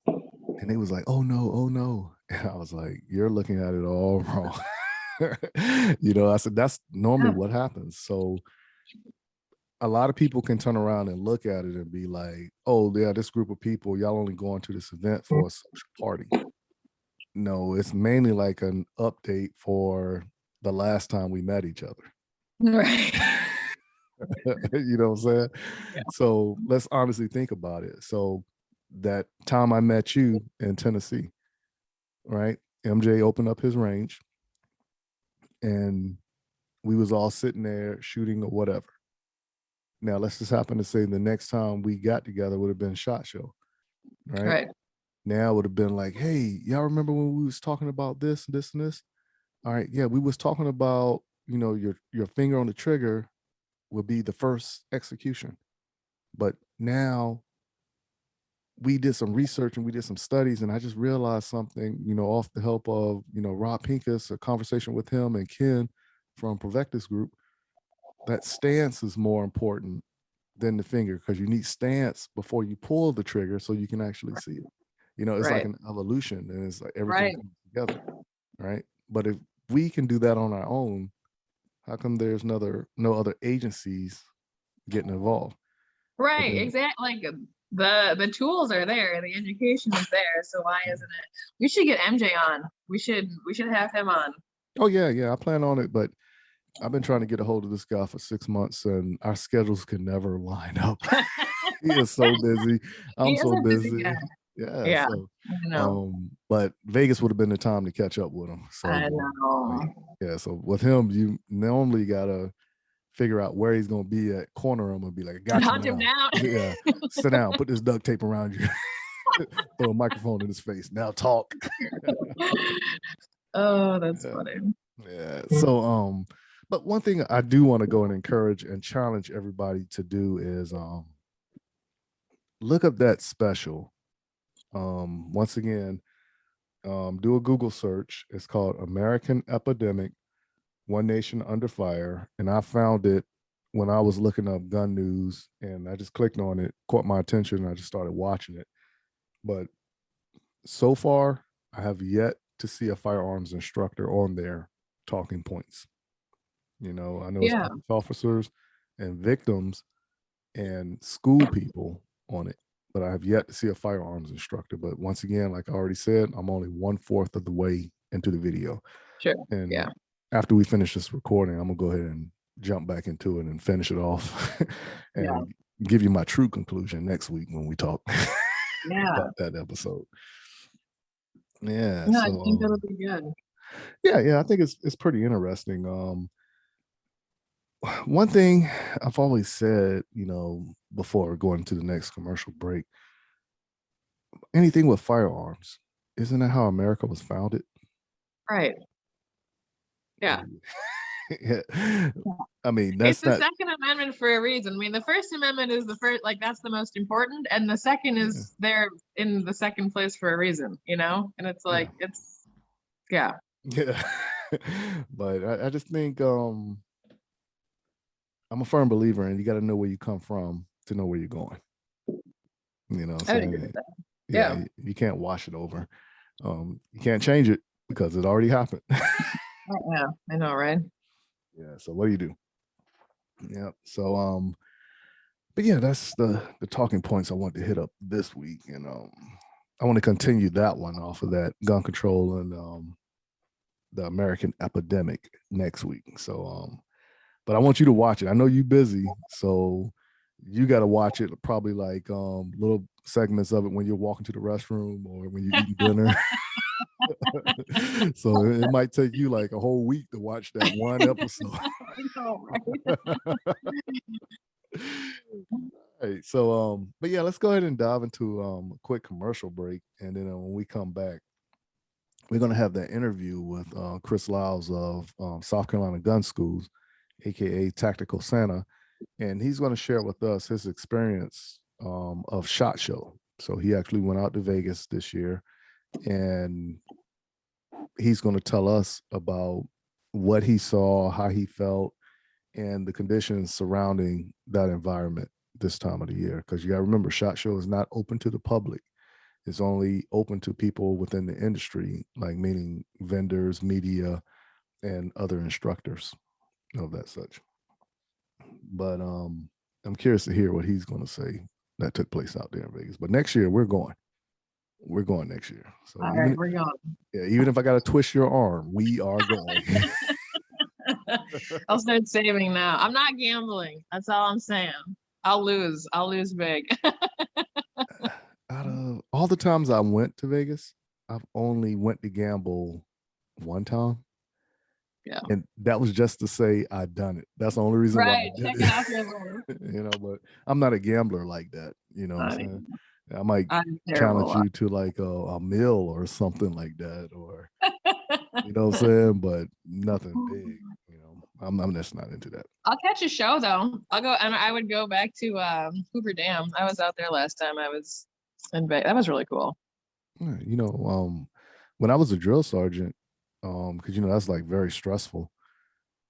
And they was like, oh no. And I was like, you're looking at it all wrong. You know, I said, that's normally what happens. So a lot of people can turn around and look at it and be like, oh yeah, this group of people, y'all only going to this event for a social party. No, it's mainly like an update for the last time we met each other. Right. You know what I'm saying? Yeah. So let's honestly think about it. So that time I met you in Tennessee, right? MJ opened up his range and we was all sitting there shooting or whatever. Now let's just happen to say the next time we got together would have been SHOT Show, right? Right. Now it would have been like, hey, y'all remember when we was talking about this, this, and this? all right, yeah, we was talking about, your finger on the trigger will be the first execution. But now we did some research and we did some studies, and I just realized something, off the help of, Rob Pincus, a conversation with him and Ken from Provectus Group, that stance is more important than the finger, because you need stance before you pull the trigger so you can actually see it. It's like an evolution, and it's like everything comes together, right? But if we can do that on our own, how come there's no other agencies getting involved? Right, exactly. Like the tools are there, the education is there. So why isn't it? We should get MJ on. We should have him on. Oh yeah, I plan on it, but I've been trying to get a hold of this guy for 6 months, and our schedules can never line up. He is so busy. I'm so busy. Yeah. So, I know. but Vegas would have been the time to catch up with him. So I know. yeah, so with him, you normally gotta figure out where he's gonna be at, corner him and be like, got Hunt you him now. down. Yeah, sit down, put this duct tape around you, throw a microphone in his face. Now talk. Oh, that's funny. Yeah. So but one thing I do want to go and encourage and challenge everybody to do is look up that special. Once again, do a Google search. It's called American Epidemic, One Nation Under Fire. And I found it when I was looking up gun news, and I just clicked on it, caught my attention, and I just started watching it. But so far, I have yet to see a firearms instructor on their talking points. I know it's police officers and victims and school people on it, but I have yet to see a firearms instructor. But once again, like I already said, I'm only 1/4 of the way into the video. Sure. And after we finish this recording, I'm gonna go ahead and jump back into it and finish it off and give you my true conclusion next week when we talk about that episode. Yeah. No, so, I think that'll be good. Yeah, I think it's pretty interesting. One thing I've always said, before going to the next commercial break, anything with firearms, isn't that how America was founded? Right. Yeah. I mean, it's the Second Amendment for a reason. I mean, the First Amendment is the first, like that's the most important, and the second is there in the second place for a reason, and it's like But I just think I'm a firm believer in you got to know where you come from to know where you're going. I agree with that. Yeah, you can't wash it over. You can't change it because it already happened. Yeah, I know, right? Yeah. So what do you do? Yeah. So but yeah, that's the talking points I want to hit up this week, and I want to continue that one off of that gun control and the American epidemic next week. So but I want you to watch it. I know you're busy, so you got to watch it, probably like little segments of it when you're walking to the restroom or when you're eating dinner. So it might take you like a whole week to watch that one episode. I know, right? Right. So but yeah, let's go ahead and dive into a quick commercial break, and then when we come back, we're going to have that interview with Chris Liles of South Carolina Gun Schools, aka Tactical Santa, and he's going to share with us his experience of SHOT Show. So he actually went out to Vegas this year, and he's going to tell us about what he saw, how he felt, and the conditions surrounding that environment this time of the year. Because you got to remember, SHOT Show is not open to the public. It's only open to people within the industry, like meaning vendors, media, and other instructors of that such. But I'm curious to hear what he's going to say that took place out there in Vegas. But next year we're going next year. So all right, we're going. Yeah, even if I got to twist your arm, we are going. I'll start saving now. I'm not gambling. That's all I'm saying. I'll lose big. Out of all the times I went to Vegas, I've only went to gamble one time. Yeah. And that was just to say I'd done it. That's the only reason why I did check it out your but I'm not a gambler like that. You know what I'm saying? I might challenge you to like a meal or something like that, or You know what I'm saying? But nothing big. You know, I'm just not into that. I'll catch a show though. I'll go, and I would go back to Hoover Dam. I was out there last time. I was in Vegas. That was really cool. Yeah, you know, when I was a drill sergeant, because you know that's like very stressful.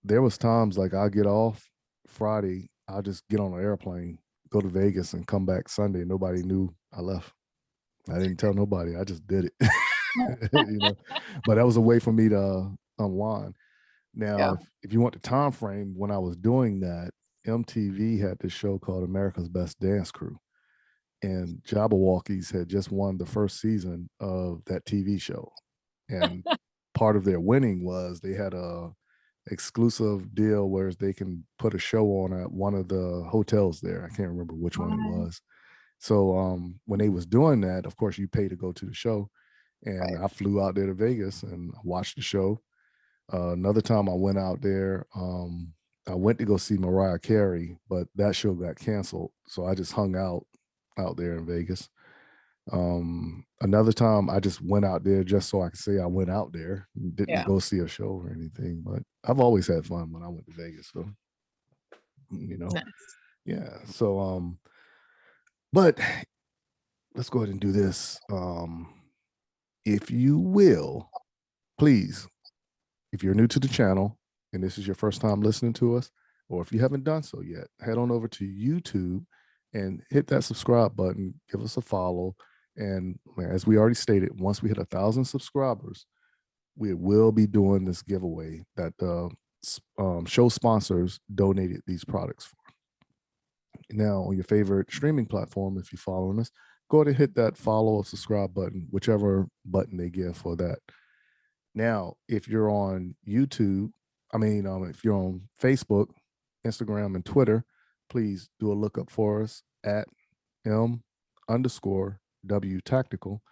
There was times like I'll get off Friday, I'll just get on an airplane, go to Vegas, and come back Sunday. Nobody knew I left. I didn't tell nobody. I just did it. You know, but that was a way for me to unwind. Now, Yeah. if you want the time frame, when I was doing that, MTV had this show called America's Best Dance Crew, and Jabberwockies had just won the first season of that TV show. And part of their winning was they had a exclusive deal where they can put a show on at one of the hotels there. I can't remember which one it was. So when they was doing that, of course, you pay to go to the show. And I flew out there to Vegas and watched the show. Another time I went out there, I went to go see Mariah Carey, but that show got canceled. So I just hung out there in Vegas. Another time I just went out there just so I could say I went out there, didn't go see a show or anything, but I've always had fun when I went to Vegas. So, you know, Nice. yeah. So, but let's go ahead and do this. If you will, please, if you're new to the channel and this is your first time listening to us, or if you haven't done so yet, head on over to YouTube and hit that subscribe button, give us a follow. And as we already stated, once we hit 1,000 subscribers, we will be doing this giveaway that the show sponsors donated these products for. Now, on your favorite streaming platform, if you're following us, go ahead and hit that follow or subscribe button, whichever button they give for that. Now, if you're on YouTube, if you're on Facebook, Instagram, and Twitter, please do a lookup for us at M_W Tactical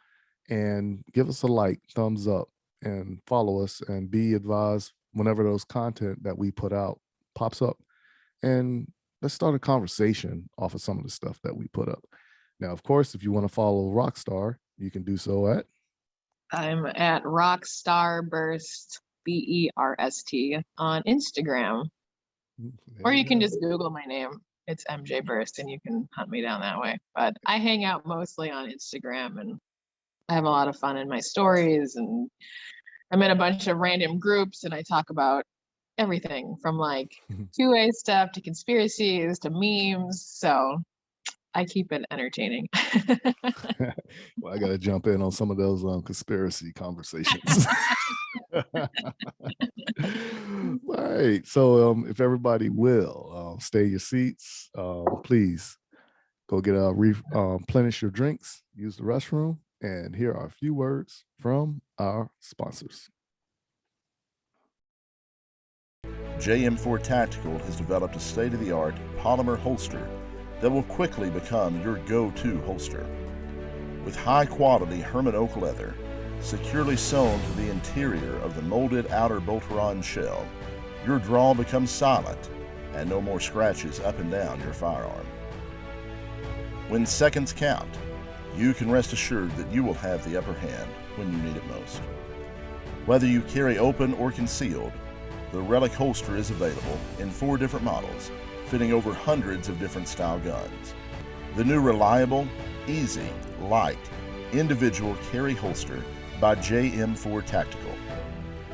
and give us a like, thumbs up, and follow us, and be advised whenever those content that we put out pops up. And let's start a conversation off of some of the stuff that we put up. Now, of course, if you want to follow Rockstar, you can do so at. I'm at Rockstar Burst, BERST on Instagram. Or you can just Google my name. It's MJ Burst, and you can hunt me down that way. But I hang out mostly on Instagram, and I have a lot of fun in my stories, and I'm in a bunch of random groups, and I talk about everything from like 2A stuff to conspiracies to memes. So I keep it entertaining. Well, I got to jump in on some of those conspiracy conversations. Right. So if everybody will stay in your seats, please go get replenish your drinks, use the restroom, and here are a few words from our sponsors. JM4 Tactical has developed a state-of-the-art polymer holster that will quickly become your go-to holster. With high-quality Herman oak leather, securely sewn to the interior of the molded outer Bolteron shell, your draw becomes silent and no more scratches up and down your firearm. When seconds count, you can rest assured that you will have the upper hand when you need it most. Whether you carry open or concealed, the Relic holster is available in 4 different models, fitting over hundreds of different style guns. The new reliable, easy, light, individual carry holster by JM4 Tactical.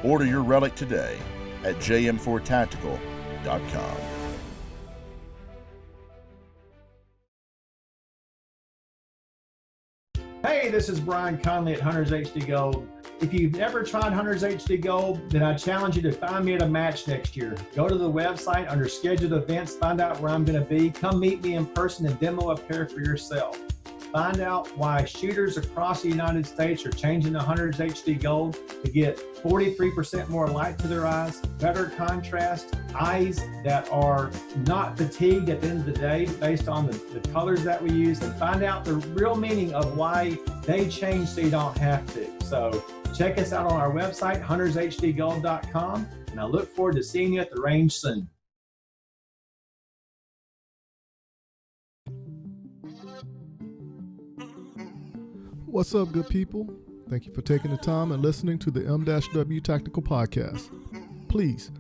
Order your Relic today at jm4tactical.com. Hey, this is Brian Conley at Hunters HD Gold. If you've never tried Hunters HD Gold, then I challenge you to find me at a match next year. Go to the website under scheduled events, find out where I'm going to be. Come meet me in person and demo a pair for yourself. Find out why shooters across the United States are changing to Hunters HD Gold to get 43% more light to their eyes, better contrast, eyes that are not fatigued at the end of the day based on the colors that we use, and find out the real meaning of why they change so you don't have to. So check us out on our website, huntershdgold.com, and I look forward to seeing you at the range soon. What's up, good people? Thank you for taking the time and listening to the M-W Tactical Podcast. Please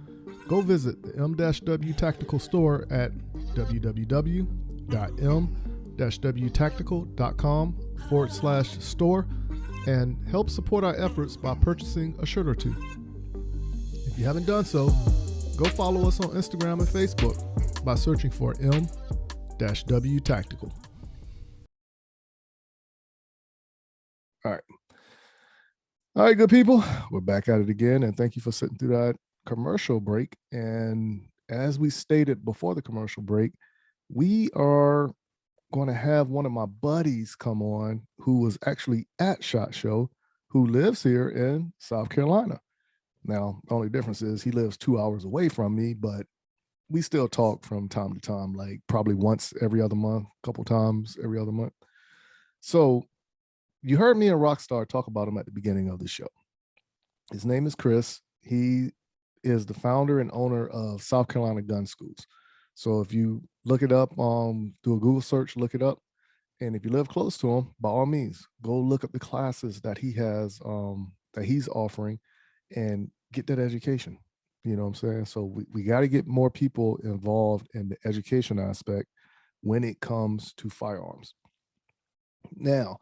go visit the M-W Tactical store at www.m-wtactical.com/store and help support our efforts by purchasing a shirt or two. If you haven't done so, go follow us on Instagram and Facebook by searching for M-W Tactical. All right, good people. We're back at it again, and thank you for sitting through that commercial break. And as we stated before the commercial break, we are going to have one of my buddies come on who was actually at SHOT Show, who lives here in South Carolina. Now, the only difference is he lives 2 hours away from me, but we still talk from time to time, like probably once every other month, a couple times every other month. So you heard me and Rockstar talk about him at the beginning of the show. His name is Chris. He is the founder and owner of South Carolina Gun Schools. So if you look it up, do a Google search, look it up. And if you live close to him, by all means, go look up the classes that he has, that he's offering, and get that education. You know what I'm saying? So we got to get more people involved in the education aspect when it comes to firearms. Now,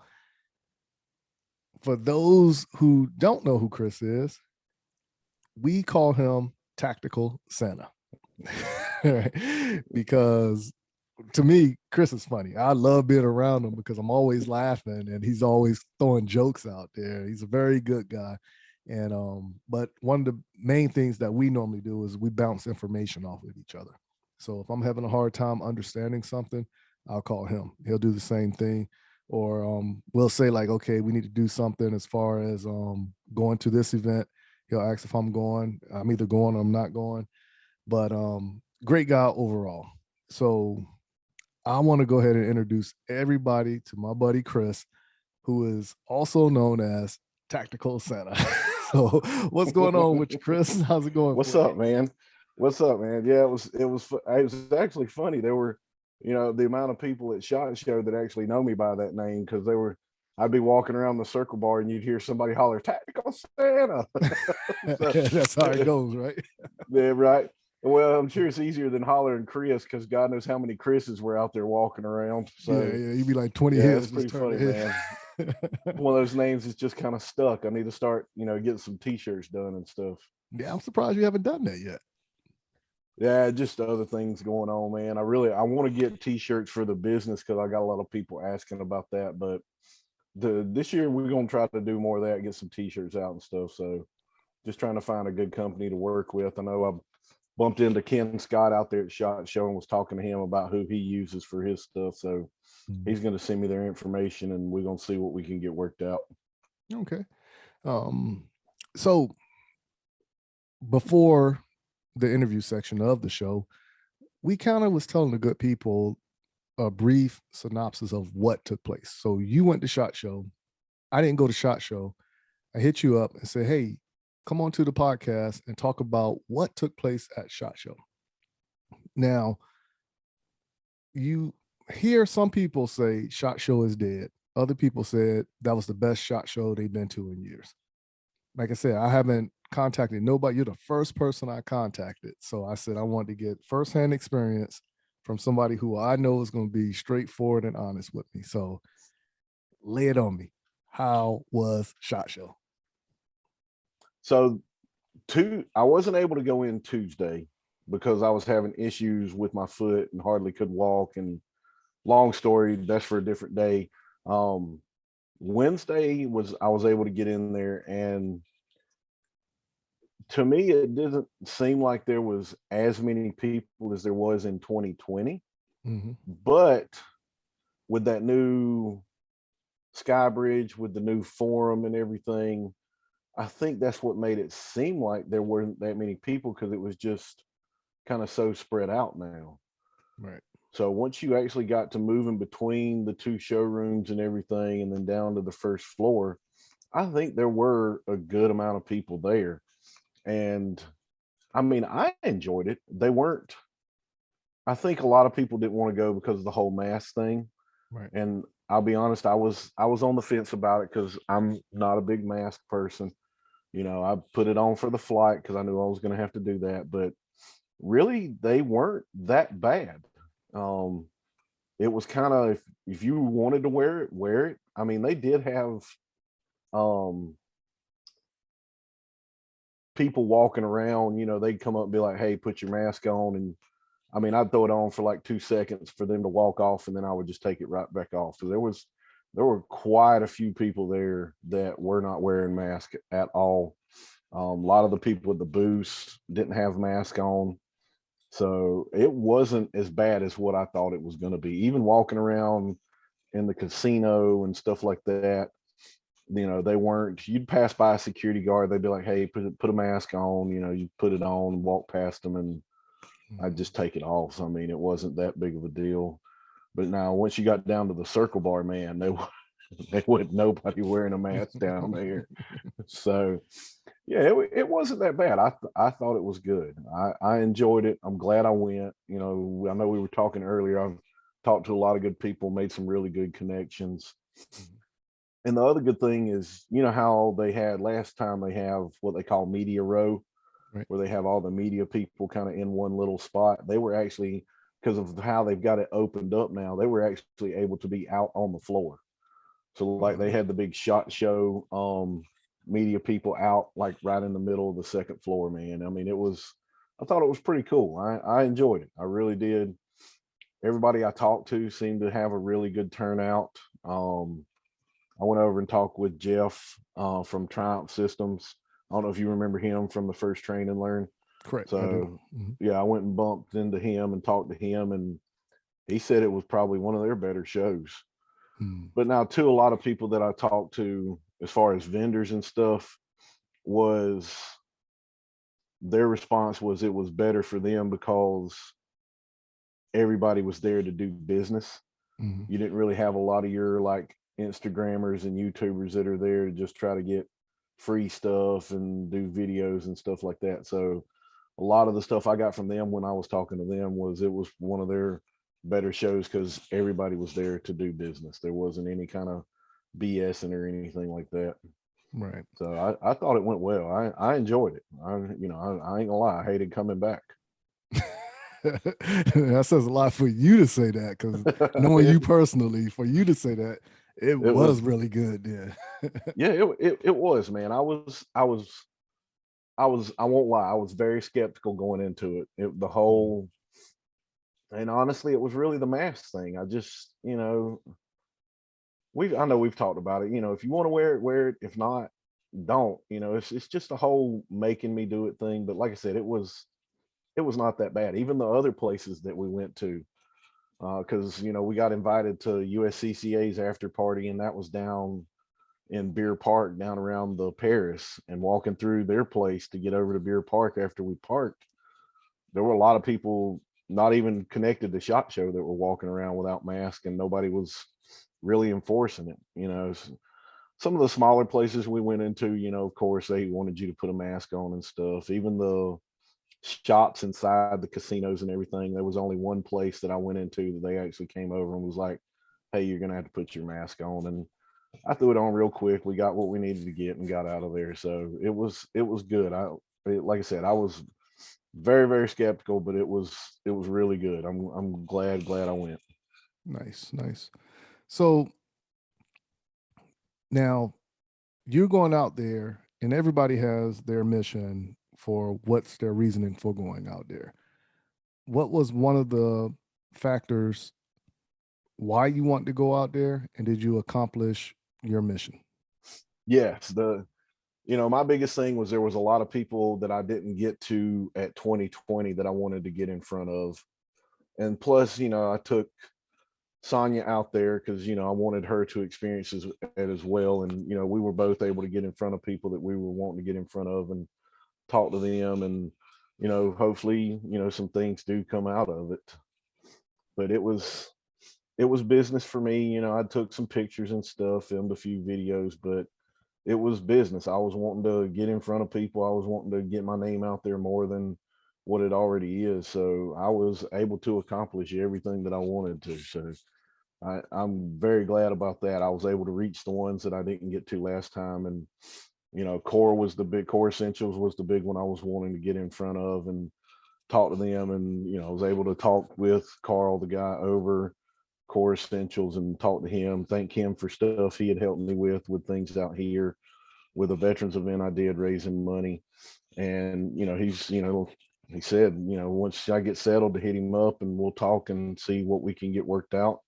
for those who don't know who Chris is, we call him Tactical Santa. Because to me, Chris is funny. I love being around him because I'm always laughing and he's always throwing jokes out there. He's a very good guy. And but one of the main things that we normally do is we bounce information off of each other. So if I'm having a hard time understanding something, I'll call him. He'll do the same thing. Or we'll say like, okay, we need to do something as far as going to this event. He'll ask if I'm going. I'm either going or I'm not going. But great guy overall. So I want to go ahead and introduce everybody to my buddy Chris, who is also known as Tactical Santa. So what's going on with you, Chris? How's it going? What's up, man? What's up, man? Yeah, it was actually funny. There were, the amount of people at SHOT Show that actually know me by that name, because I'd be walking around the circle bar and you'd hear somebody holler, Tactical Santa. So, that's how it goes, right? Yeah, right. Well, I'm sure it's easier than hollering Chris, because God knows how many Chris's were out there walking around. So yeah, you'd be like 20 heads. It's pretty funny, man. One of those names is just kind of stuck. I need to start, getting some t-shirts done and stuff. Yeah, I'm surprised you haven't done that yet. Yeah, just other things going on, man. I want to get t-shirts for the business, because I got a lot of people asking about that. But this year we're gonna try to do more of that, get some t-shirts out and stuff. So just trying to find a good company to work with. I know I bumped into Ken Scott out there at SHOT Show and was talking to him about who he uses for his stuff. So he's going to send me their information and we're going to see what we can get worked out. Okay. So before the interview section of the show, we kind of was telling the good people a brief synopsis of what took place. So you went to SHOT Show. I didn't go to SHOT Show. I hit you up and said, hey, come on to the podcast and talk about what took place at SHOT Show. Now, you hear some people say SHOT Show is dead. Other people said that was the best SHOT Show they've been to in years. Like I said, I haven't contacted nobody. You're the first person I contacted. So I said I wanted to get firsthand experience from somebody who I know is going to be straightforward and honest with me. So lay it on me. How was SHOT Show? So I wasn't able to go in Tuesday because I was having issues with my foot and hardly could walk, and long story, that's for a different day. Wednesday I was able to get in there, and to me, it doesn't seem like there was as many people as there was in 2020. Mm-hmm. But with that new Sky Bridge, with the new forum and everything, I think that's what made it seem like there weren't that many people, because it was just kind of so spread out now. Right. So once you actually got to moving between the two showrooms and everything, and then down to the first floor, I think there were a good amount of people there. And I mean, I enjoyed it. I think a lot of people didn't want to go because of the whole mask thing. Right. And I'll be honest, I was on the fence about it because I'm not a big mask person. You know, I put it on for the flight because I knew I was going to have to do that, but really they weren't that bad. It was kind of, if you wanted to wear it, wear it. I mean, they did have people walking around, you know, they'd come up and be like, hey, put your mask on. And I mean, I'd throw it on for like 2 seconds for them to walk off, and then I would just take it right back off. So there were quite a few people there that were not wearing masks at all. A lot of the people with the booths didn't have masks on. So it wasn't as bad as what I thought it was going to be. Even walking around in the casino and stuff like that, you know, they weren't, you'd pass by a security guard, they'd be like, hey, put a mask on, you know, you put it on and walk past them, and I'd just take it off. So, I mean, it wasn't that big of a deal. But now once you got down to the circle bar, man, they wasn't nobody wearing a mask down there. So yeah, it wasn't that bad. I thought it was good. I enjoyed it. I'm glad I went. You know, I know we were talking earlier. I've talked to a lot of good people, made some really good connections. And the other good thing is, you know how they had last time, they have what they call media row, Right. where they have all the media people kind of in one little spot. They were actually, because of how they've got it opened up now, they were actually able to be out on the floor. So like they had the big SHOT Show media people out like right in the middle of the second floor, man. I mean, I thought it was pretty cool. I enjoyed it. I really did. Everybody I talked to seemed to have a really good turnout. I went over and talked with Jeff from Triumph Systems. I don't know if you remember him from the first Train and Learn. Correct. So yeah, I went and bumped into him and talked to him, and he said it was probably one of their better shows. But now, too, a lot of people that I talked to, as far as vendors and stuff, was their response was it was better for them because everybody was there to do business. You didn't really have a lot of your like Instagrammers and YouTubers that are there to just try to get free stuff and do videos and stuff like that. So a lot of the stuff I got from them when I was talking to them was it was one of their better shows because everybody was there to do business. There wasn't any kind of BSing or anything like that. Right. So I thought it went well. I enjoyed it. I ain't gonna lie, I hated coming back. That says a lot for you to say that, because knowing you personally, for you to say that, it was really good. Yeah. Yeah, it was, man. I won't lie, I was very skeptical going into it. The whole, and honestly, it was really the mask thing. I just, you know, I know we've talked about it. You know, if you want to wear it, wear it. If not, don't. You know, it's just a whole making me do it thing. But like I said, it was not that bad. Even the other places that we went to, because you know we got invited to USCCA's after party, and that was down in Beer Park, down around the Paris, and walking through their place to get over to Beer Park after we parked, there were a lot of people not even connected to SHOT Show that were walking around without masks, and nobody was really enforcing it. You know, some of the smaller places we went into, you know, of course they wanted you to put a mask on and stuff. Even the shops inside the casinos and everything, there was only one place that I went into that they actually came over and was like, hey, you're gonna have to put your mask on. And I threw it on real quick. We got what we needed to get and got out of there. So it was good. Like I said, I was very, very skeptical, but it was really good. I'm glad I went. Nice. So now you're going out there, and everybody has their mission for what's their reasoning for going out there. What was one of the factors why you want to go out there, and did you accomplish your mission? Yes, my biggest thing was there was a lot of people that I didn't get to at 2020 that I wanted to get in front of. And plus, you know, I took Sonia out there because, you know, I wanted her to experience it as well. And, you know, we were both able to get in front of people that we were wanting to get in front of and talk to them. And, you know, hopefully, you know, some things do come out of it. But it was business for me. You know, I took some pictures and stuff, filmed a few videos, but it was business. I was wanting to get in front of people. I was wanting to get my name out there more than what it already is. So I was able to accomplish everything that I wanted to. So I'm very glad about that. I was able to reach the ones that I didn't get to last time. And, Core Essentials was the big one I was wanting to get in front of and talk to them. And, I was able to talk with Carl, the guy over Core Essentials, and talk to him, thank him for stuff he had helped me with things out here with a veterans event I did raising money. And, he said, once I get settled, to hit him up and we'll talk and see what we can get worked out.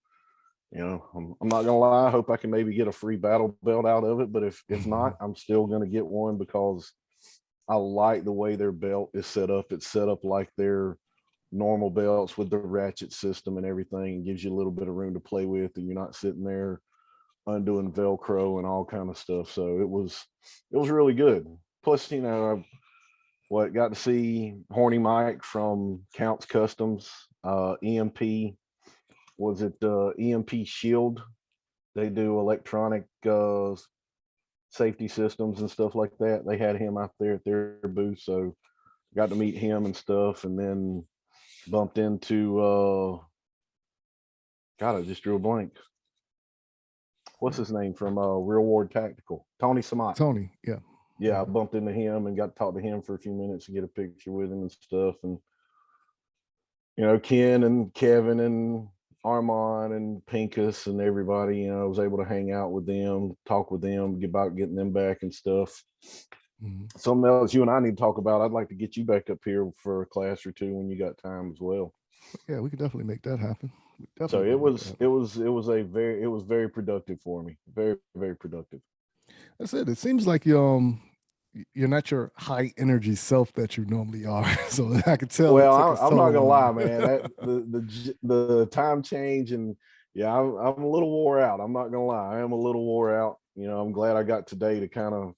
I'm not gonna lie, I hope I can maybe get a free battle belt out of it, but if not, I'm still gonna get one because I like the way their belt is set up. It's set up like their normal belts with the ratchet system and everything. It gives you a little bit of room to play with, and you're not sitting there undoing Velcro and all kind of stuff. So it was really good. Plus, I got to see Horny Mike from Counts Customs, EMP. Was it EMP Shield? They do electronic safety systems and stuff like that. They had him out there at their booth, so got to meet him and stuff, and then bumped into God, I just drew a blank. What's his name from Real Ward Tactical? Tony Samat. Tony, yeah. Yeah, I bumped into him and got to talk to him for a few minutes and get a picture with him and stuff. And Ken and Kevin and Armand and Pinkus and everybody, I was able to hang out with them, talk with them, about getting them back and stuff. Something else you and I need to talk about. I'd like to get you back up here for a class or two when you got time as well. Yeah, we could definitely make that happen. So it was very productive for me. Very, very productive. That's it. It seems like you're not your high energy self that you normally are. So I could tell. Well, I'm not gonna lie, man. The time change, and yeah, I'm a little wore out. I'm not gonna lie. I am a little wore out. I'm glad I got today to kind of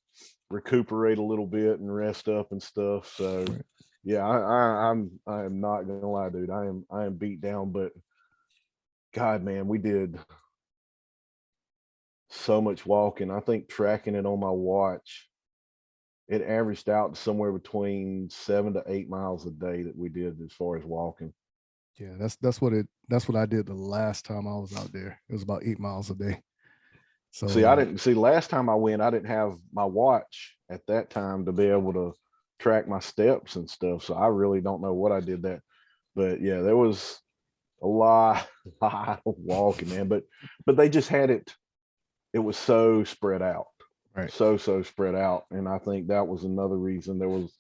recuperate a little bit and rest up and stuff. So right. Yeah, I am not gonna lie, dude. I am beat down, but God, man, we did so much walking. I think tracking it on my watch, it averaged out to somewhere between 7 to 8 miles a day that we did as far as walking. Yeah, that's what I did the last time I was out there. It was about 8 miles a day. So last time I went, I didn't have my watch at that time to be able to track my steps and stuff. So I really don't know what I did that. But yeah, there was a lot of walking, man. But they just had it. It was so spread out. Right. So spread out. And I think that was another reason there was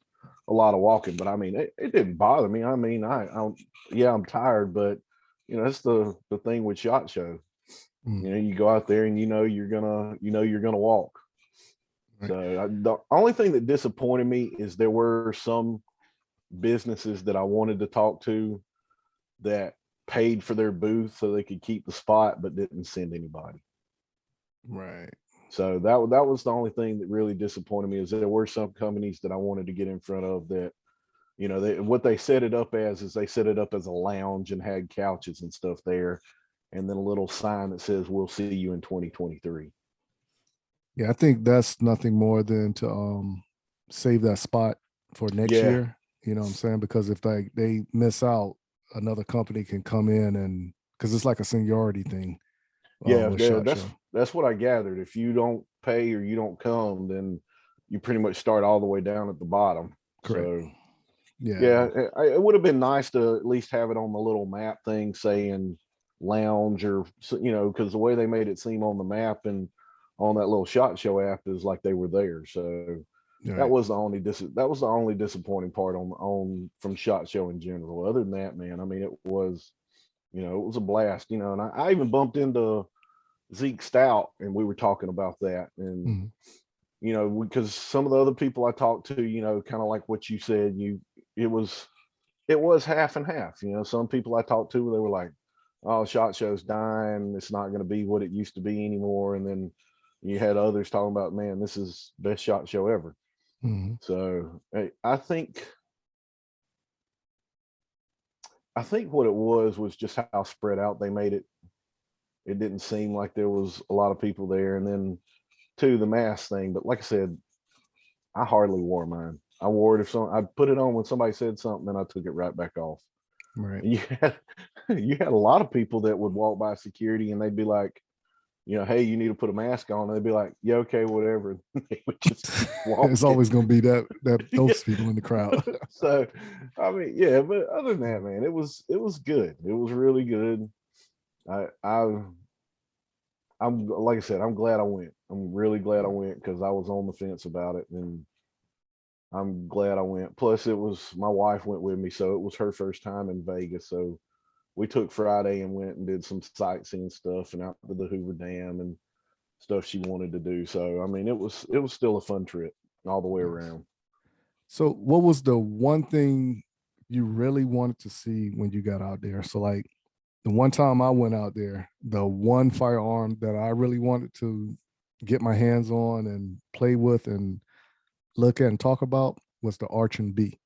a lot of walking. But I mean, it didn't bother me. I mean, I'm tired, but that's the thing with SHOT Show. You go out there and you're gonna walk. Right. So the only thing that disappointed me is there were some businesses that I wanted to talk to that paid for their booth so they could keep the spot but didn't send anybody. Right. So that was the only thing that really disappointed me, is there were some companies that I wanted to get in front of that, what they set it up as is they set it up as a lounge and had couches and stuff there, and then a little sign that says, "We'll see you in 2023." Yeah, I think that's nothing more than to save that spot for next year. You know what I'm saying? Because if they miss out, another company can come in, and because it's like a seniority thing. Yeah, that's what I gathered. If you don't pay or you don't come, then you pretty much start all the way down at the bottom. Correct. So it would have been nice to at least have it on the little map thing saying lounge, or because the way they made it seem on the map and on that little SHOT Show app is like they were there. So that was the only disappointing part on from SHOT Show in general. Other than that, man, I mean, it was a blast. And I even bumped into Zeke Stout, and we were talking about that, and because some of the other people I talked to, kind of like what you said, it was half and half. Some people I talked to, they were like, "Oh, SHOT Show's dying. It's not going to be what it used to be anymore." And then you had others talking about, "Man, this is best SHOT Show ever." So I think what it was just how spread out they made it. It didn't seem like there was a lot of people there. And then the mask thing. But like I said, I hardly wore mine. I wore it I put it on when somebody said something, and I took it right back off. Right. you had a lot of people that would walk by security and they'd be like, you know, hey, you need to put a mask on. And they'd be like, yeah, okay, whatever. They would just keep walking. It's always going to be that those people in the crowd. So, I mean, yeah, but other than that, man, it was good. It was really good. I'm like I said, I'm glad I went. I'm really glad I went because I was on the fence about it, and I'm glad I went. Plus, it was my wife went with me, so it was her first time in Vegas. So we took Friday and went and did some sightseeing stuff and out to the Hoover Dam and stuff she wanted to do. So I mean, it was still a fun trip all the way around. So what was the one thing you really wanted to see when you got out there? So like the one time I went out there, the one firearm that I really wanted to get my hands on and play with and look at and talk about was the Archon B.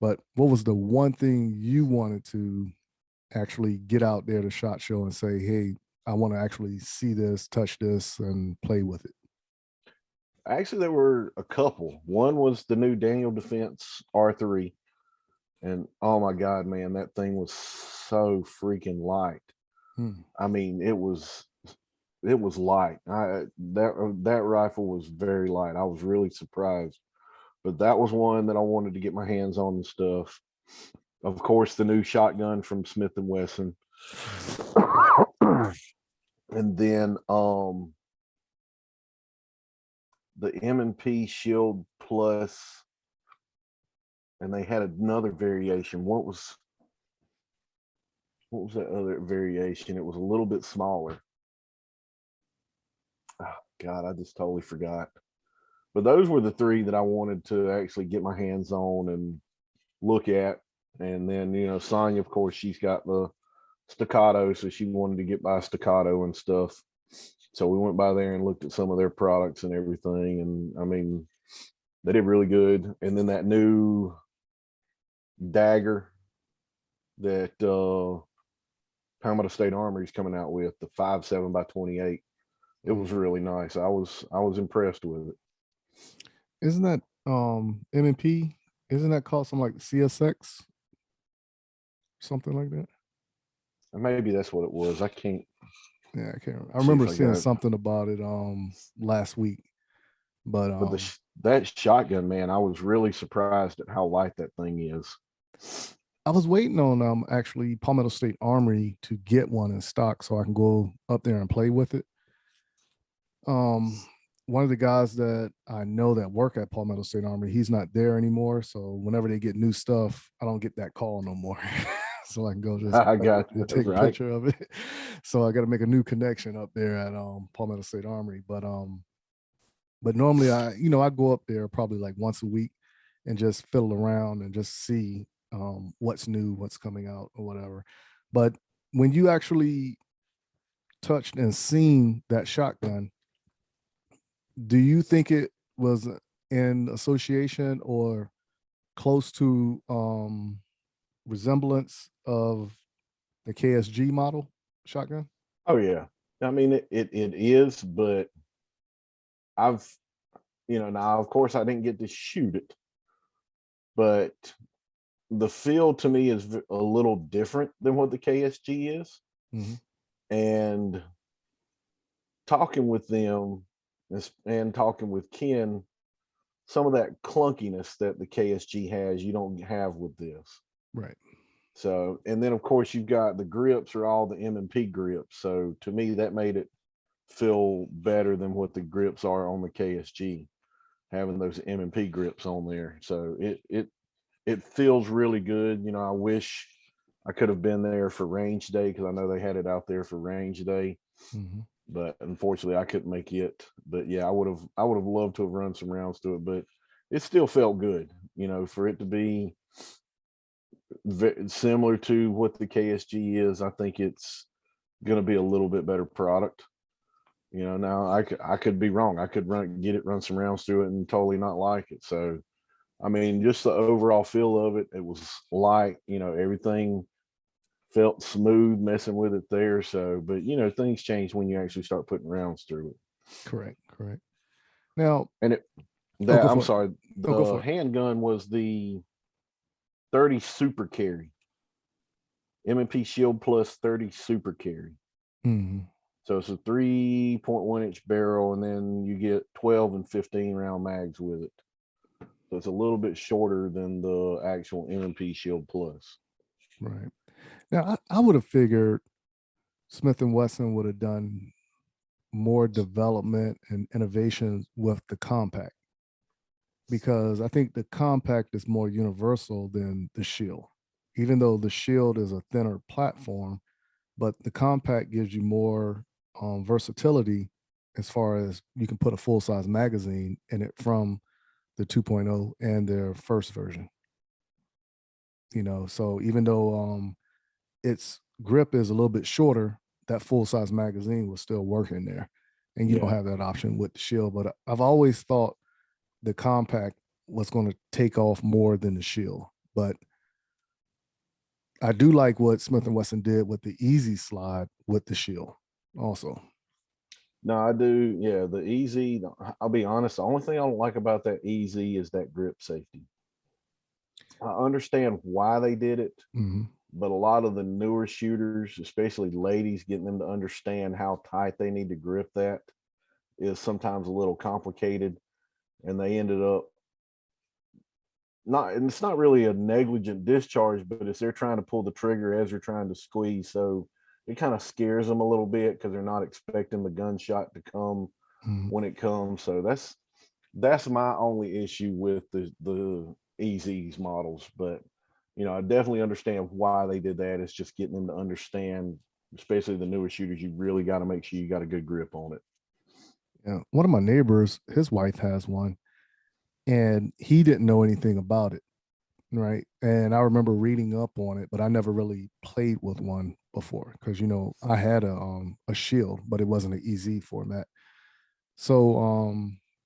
But what was the one thing you wanted to actually get out there to SHOT Show and say, hey, I want to actually see this, touch this, and play with it? Actually, there were a couple. One was the new Daniel Defense R3. And oh my God, man, that thing was so freaking light. I mean, it was light. That rifle was very light. I was really surprised. But that was one that I wanted to get my hands on and stuff. Of course, the new shotgun from Smith & Wesson. And then the M&P Shield Plus, and they had another variation. What was that other variation? It was a little bit smaller. Oh God, I just totally forgot. But those were the three that I wanted to actually get my hands on and look at. And then, you know, Sonya, of course, she's got the staccato, so she wanted to get by staccato and stuff. So we went by there and looked at some of their products and everything. And I mean, they did really good. And then that new dagger that Palmetto State Armory is coming out with, the 5.7 by 28. It was really nice. I was impressed with it. Isn't that M&P? Isn't that called something like CSX? Something like that? Maybe that's what it was. I can't. Yeah, I can't remember. I remember seeing something about it last week. But that shotgun, man, I was really surprised at how light that thing is. I was waiting on actually Palmetto State Armory to get one in stock so I can go up there and play with it. One of the guys that I know that work at Palmetto State Armory, he's not there anymore. So whenever they get new stuff, I don't get that call no more. So I can go just take a picture of it. So I got to make a new connection up there at Palmetto State Armory. But normally I go up there probably like once a week and just fiddle around and just see what's new, what's coming out or whatever. But when you actually touched and seen that shotgun, do you think it was in association or close to resemblance of the KSG model shotgun? Oh yeah, I mean it is, but I've now of course I didn't get to shoot it, but the feel to me is a little different than what the KSG is. And talking with them and talking with Ken, some of that clunkiness that the KSG has, you don't have with this. Right. So, and then of course you've got the grips are all the M&P grips. So to me, that made it feel better than what the grips are on the KSG, having those M&P grips on there. So it feels really good. You know, I wish I could have been there for range day because I know they had it out there for range day. But unfortunately I couldn't make it. But yeah, I would have loved to have run some rounds to it, but it still felt good, you know, for it to be similar to what the KSG is. I think it's going to be a little bit better product. You know, now I could be wrong. I could run some rounds through it and totally not like it. So, I mean, just the overall feel of it, it was light, you know, everything felt smooth messing with it there. So, but you know, things change when you actually start putting rounds through it. Correct. Now, and the handgun was the 30 super carry M&P Shield Plus 30 Super Carry. Mhm. So it's a 3.1 inch barrel, and then you get 12 and 15 round mags with it. So it's a little bit shorter than the actual M&P Shield Plus. Right. Now, I would have figured Smith & Wesson would have done more development and innovation with the compact, because I think the compact is more universal than the Shield, even though the Shield is a thinner platform, but the compact gives you more versatility as far as you can put a full-size magazine in it from the 2.0 and their first version. So even though its grip is a little bit shorter, that full-size magazine will still work in there, and you don't have that option with the Shield. But I've always thought the compact was going to take off more than the Shield. But I do like what Smith & Wesson did with the Easy Slide with the Shield also. No, I do. Yeah, the Easy, I'll be honest, the only thing I don't like about that Easy is that grip safety. I understand why they did it, but a lot of the newer shooters, especially ladies, getting them to understand how tight they need to grip that is sometimes a little complicated, and they ended up and it's not really a negligent discharge, but it's they're trying to pull the trigger as they're trying to squeeze. So it kind of scares them a little bit because they're not expecting the gunshot to come when it comes. So that's my only issue with the Easy's models. But I definitely understand why they did that. It's just getting them to understand, especially the newer shooters, you really got to make sure you got a good grip on it. Yeah, one of my neighbors, his wife has one, and he didn't know anything about it, right? And I remember reading up on it, but I never really played with one before because I had a Shield, but it wasn't an EZ format. So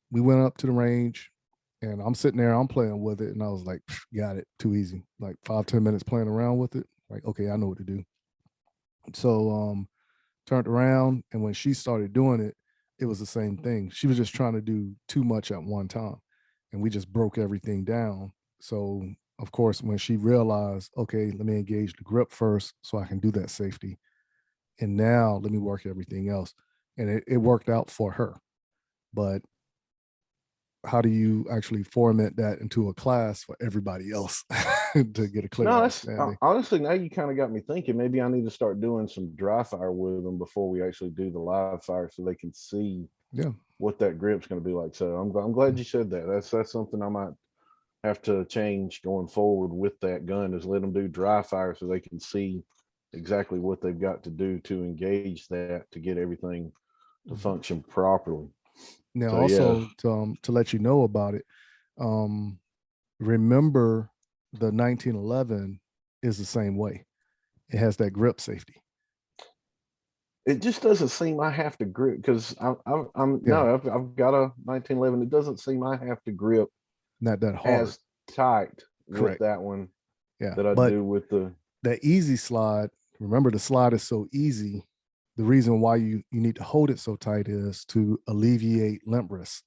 we went up to the range, and I'm sitting there, I'm playing with it, and I was like, got it, too easy. Like 5-10 minutes playing around with it. Like, okay, I know what to do. So turned around, and when she started doing it, it was the same thing. She was just trying to do too much at one time, and we just broke everything down. So of course, when she realized, okay, let me engage the grip first so I can do that safety, and now let me work everything else. And it worked out for her. But how do you actually format that into a class for everybody else to get a clear understanding? Honestly, now you kind of got me thinking maybe I need to start doing some dry fire with them before we actually do the live fire so they can see what that grip's going to be like. So I'm glad you said that. That's something I might have to change going forward with that gun, is let them do dry fire so they can see exactly what they've got to do to engage that to get everything to function properly. Now, so, also to let you know about it, remember the 1911 is the same way. It has that grip safety. It just doesn't seem I have to grip because I've got a 1911. It doesn't seem I have to grip not that hard as tight with that one that I do with the Easy Slide. Remember, the slide is so easy. The reason why you need to hold it so tight is to alleviate limp wrist,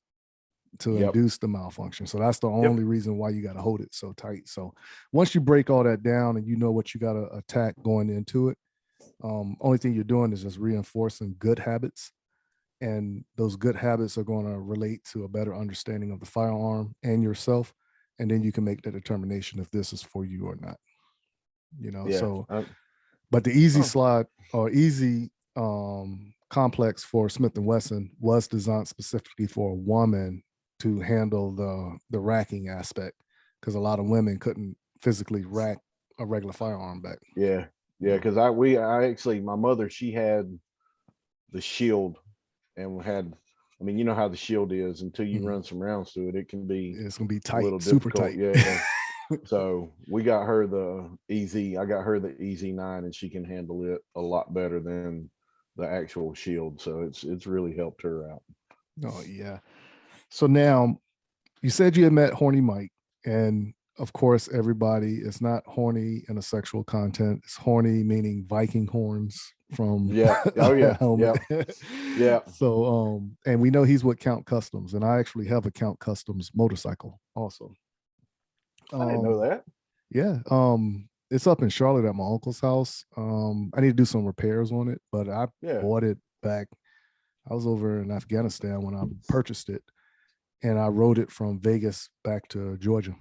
to induce the malfunction. So that's the only reason why you got to hold it so tight. So once you break all that down and you know what you got to attack going into it, only thing you're doing is just reinforcing good habits. And those good habits are going to relate to a better understanding of the firearm and yourself. And then you can make the determination if this is for you or not. But the Easy Slide or Easy complex for Smith & Wesson was designed specifically for a woman to handle the racking aspect, because a lot of women couldn't physically rack a regular firearm back. Because I actually, my mother, she had the Shield and you know how the Shield is, until you run some rounds to it, it's gonna be tight, a little super difficult. tight. So we got her the Easy. I got her the Easy 9, and she can handle it a lot better than the actual Shield. So it's really helped her out. Oh yeah. So now, you said you had met Horny Mike, and of course, everybody is not horny in a sexual content. It's horny meaning Viking horns from helmet. Yeah. So and we know he's with Count Customs, and I actually have a Count Customs motorcycle also. I didn't know that. Yeah. it's up in Charlotte at my uncle's house. I need to do some repairs on it, but I bought it back. I was over in Afghanistan when I purchased it, and I rode it from Vegas back to Georgia.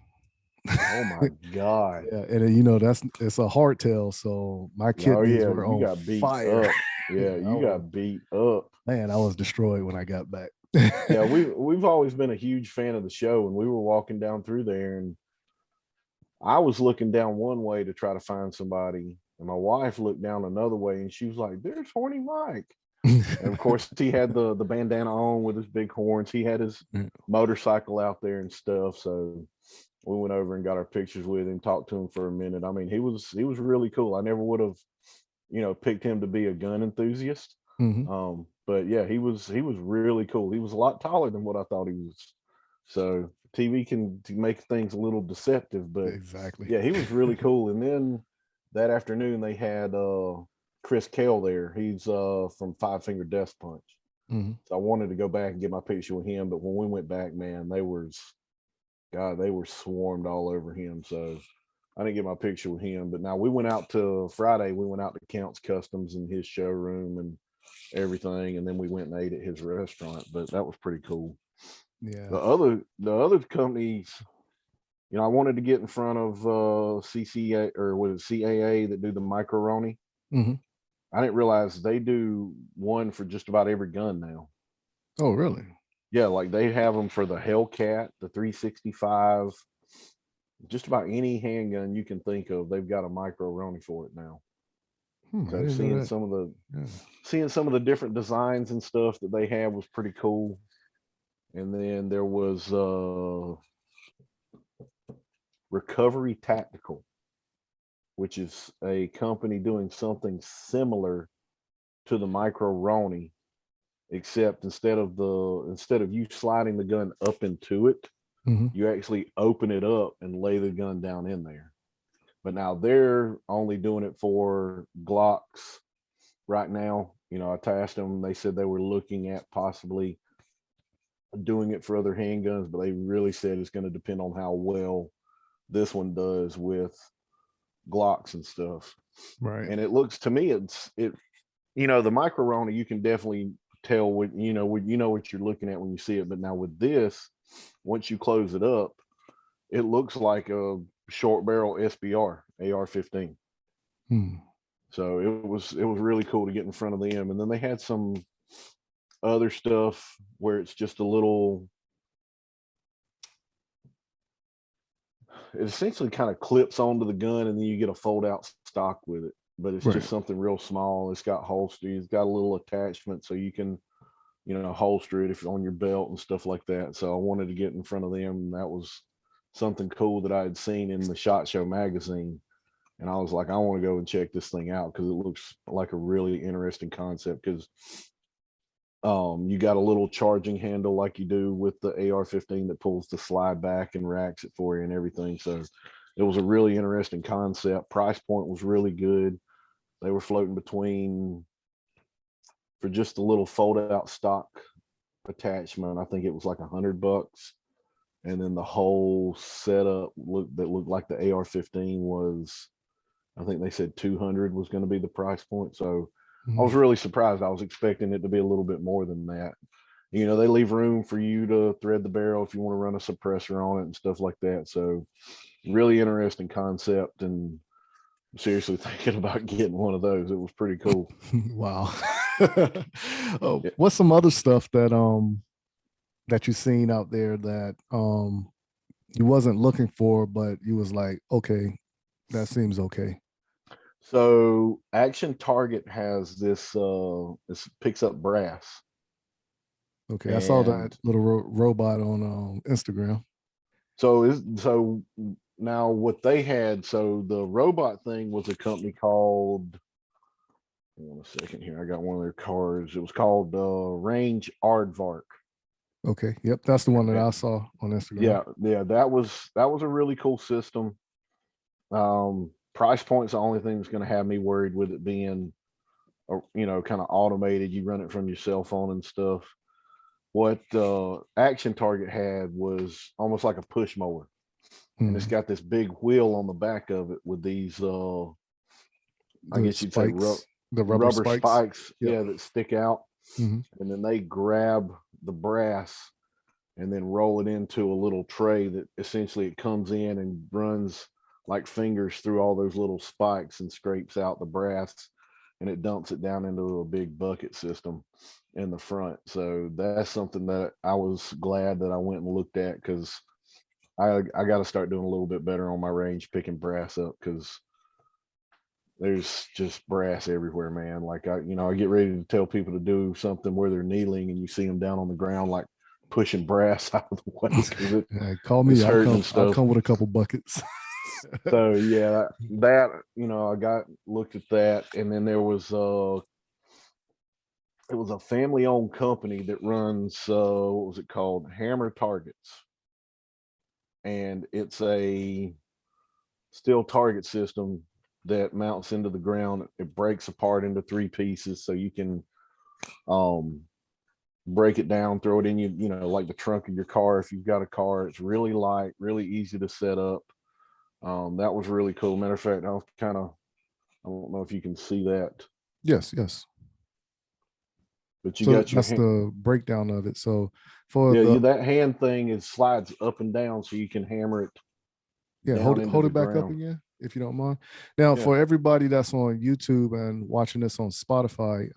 Oh my God. Yeah, and you know it's a hardtail, so my kidneys were on fire. Up. Yeah, you got beat up. Man, I was destroyed when I got back. Yeah, we've always been a huge fan of the show, and we were walking down through there, and I was looking down one way to try to find somebody, and my wife looked down another way, and she was like, "There's Horny Mike." And of course, he had the bandana on with his big horns. He had his motorcycle out there and stuff. So we went over and got our pictures with him, talked to him for a minute. I mean, he was really cool. I never would have, picked him to be a gun enthusiast. But yeah, he was really cool. He was a lot taller than what I thought he was. So TV can make things a little deceptive, but exactly. Yeah, he was really cool. And then that afternoon they had Chris Kell there. He's from Five Finger Death Punch. So I wanted to go back and get my picture with him, but when we went back, man, they were swarmed all over him. So I didn't get my picture with him. But now we went out to Friday. We went out to Counts Customs in his showroom and everything, and then we went and ate at his restaurant. But that was pretty cool. Yeah. The other companies, I wanted to get in front of CCA or was it CAA that do the micro-roni. I didn't realize they do one for just about every gun now. Oh, really? Yeah, like they have them for the Hellcat, the 365, just about any handgun you can think of. They've got a micro-roni for it now. So seeing some of the different designs and stuff that they have was pretty cool. And then there was Recovery Tactical, which is a company doing something similar to the micro-roni, except instead of you sliding the gun up into it, you actually open it up and lay the gun down in there. But now they're only doing it for Glocks right now. I asked them, they said they were looking at possibly doing it for other handguns, but they really said it's going to depend on how well this one does with Glocks and stuff. Right. And it looks to me, the micro-roni, you can definitely tell what you're looking at when you see it. But now with this, once you close it up, it looks like a short barrel SBR AR-15. So it was really cool to get in front of them. And then they had some other stuff where it's just a little, it essentially kind of clips onto the gun, and then you get a fold out stock with it. But it's just something real small. It's got holster. It's got a little attachment so you can, holster it if you're on your belt and stuff like that. So I wanted to get in front of them. And that was something cool that I had seen in the SHOT Show magazine. And I was like, I want to go and check this thing out because it looks like a really interesting concept. Because you got a little charging handle like you do with the AR-15 that pulls the slide back and racks it for you and everything. So it was a really interesting concept. Price point was really good. They were floating between, for just a little fold out stock attachment, I think it was like $100. And then the whole setup looked like the AR-15 was, I think they said 200 was going to be the price point. So I was really surprised. I was expecting it to be a little bit more than that. They leave room for you to thread the barrel if you want to run a suppressor on it and stuff like that. So really interesting concept, and I'm seriously thinking about getting one of those. It was pretty cool. Wow. What's some other stuff that that you've seen out there that you wasn't looking for, but you was like, okay, that seems okay? So Action Target has this picks up brass. Okay, I saw that little robot on Instagram. So now what they had, so the robot thing was a company called, hold on a second here, I got one of their cards. It was called Range Aardvark. Okay, yep, that's the one that I saw on Instagram. Yeah, that was a really cool system. Price point's the only thing that's going to have me worried with it being, kind of automated. You run it from your cell phone and stuff. What Action Target had was almost like a push mower. and it's got this big wheel on the back of it with these I guess you'd say the rubber spikes, Yep. yeah, that stick out. And then they grab the brass and then roll it into a little tray that essentially it comes in and runs like fingers through all those little spikes and scrapes out the brass, and it dumps it down into a big bucket system in the front. So that's something that I was glad that I went and looked at, because I got to start doing a little bit better on my range picking brass up, because there's just brass everywhere, man. Like I get ready to tell people to do something where they're kneeling and you see them down on the ground, like pushing brass out of the way. Call me. I'll come with a couple buckets. So yeah, that I looked at that, and then there was it was a family-owned company that runs what was it called, Hammer Targets, and it's a steel target system that mounts into the ground. It breaks apart into 3 pieces, so you can break it down, throw it in like the trunk of your car if you've got a car. It's really light, really easy to set up. That was really cool. Matter of fact, I don't know if you can see that. Yes. But you got that's the breakdown of it. So that hand thing slides up and down, so you can hammer it. Yeah, hold it back up again, if you don't mind. Now, for everybody that's on YouTube and watching this on Spotify,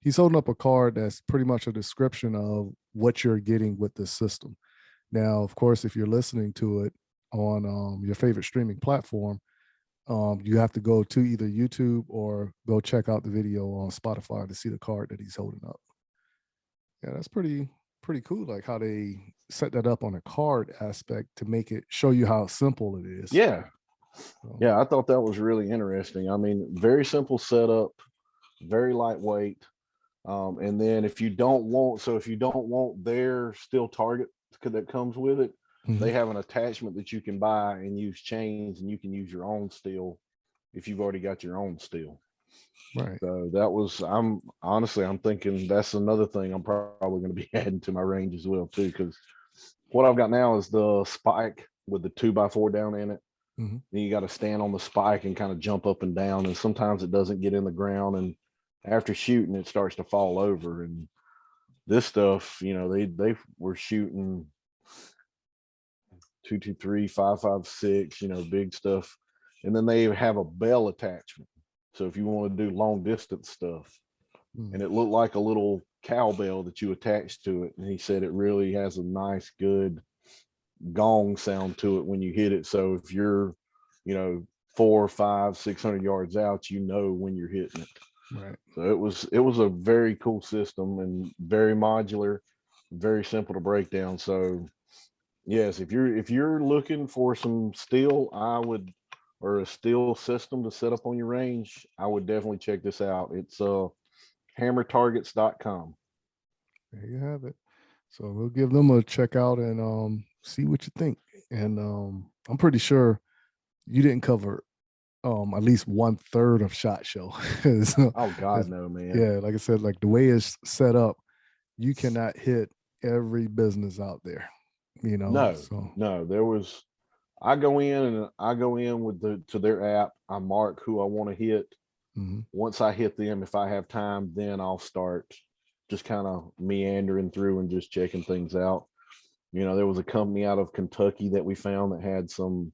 he's holding up a card that's pretty much a description of what you're getting with this system. Now, of course, if you're listening to it on your favorite streaming platform, you have to go to either YouTube or go check out the video on Spotify to see the card that he's holding up. Yeah, that's pretty cool, like how they set that up on a card aspect to make it show you how simple it is. Yeah, I thought that was really interesting. I mean, very simple setup, very lightweight. And then if you don't want their steel target that comes with it, they have an attachment that you can buy and use chains, and you can use your own steel if you've already got your own steel. Right. So that was, I'm thinking that's another thing I'm probably going to be adding to my range as well too, because what I've got now is the spike with the 2x4 down in it. Then you got to stand on the spike and kind of jump up and down, and sometimes it doesn't get in the ground, and after shooting it starts to fall over. And this stuff, they were shooting 223, 5.56, big stuff, and then they have a bell attachment. So if you want to do long distance stuff, and it looked like a little cowbell that you attach to it, and he said it really has a nice, good gong sound to it when you hit it. So if you're 400, 500, 600 yards out, when you're hitting it. Right. So it was a very cool system and very modular, very simple to break down. So yes, if you're looking for some steel, or a steel system to set up on your range, I would definitely check this out. It's hammertargets.com. There you have it. So we'll give them a check out and see what you think. And I'm pretty sure you didn't cover at least 1/3 of SHOT Show. Oh God, no, man. Yeah, like I said, like the way it's set up, you cannot hit every business out there. No, there was. I go in to their app. I mark who I want to hit. Once I hit them, if I have time, then I'll start just kind of meandering through and just checking things out. There was a company out of Kentucky that we found that had some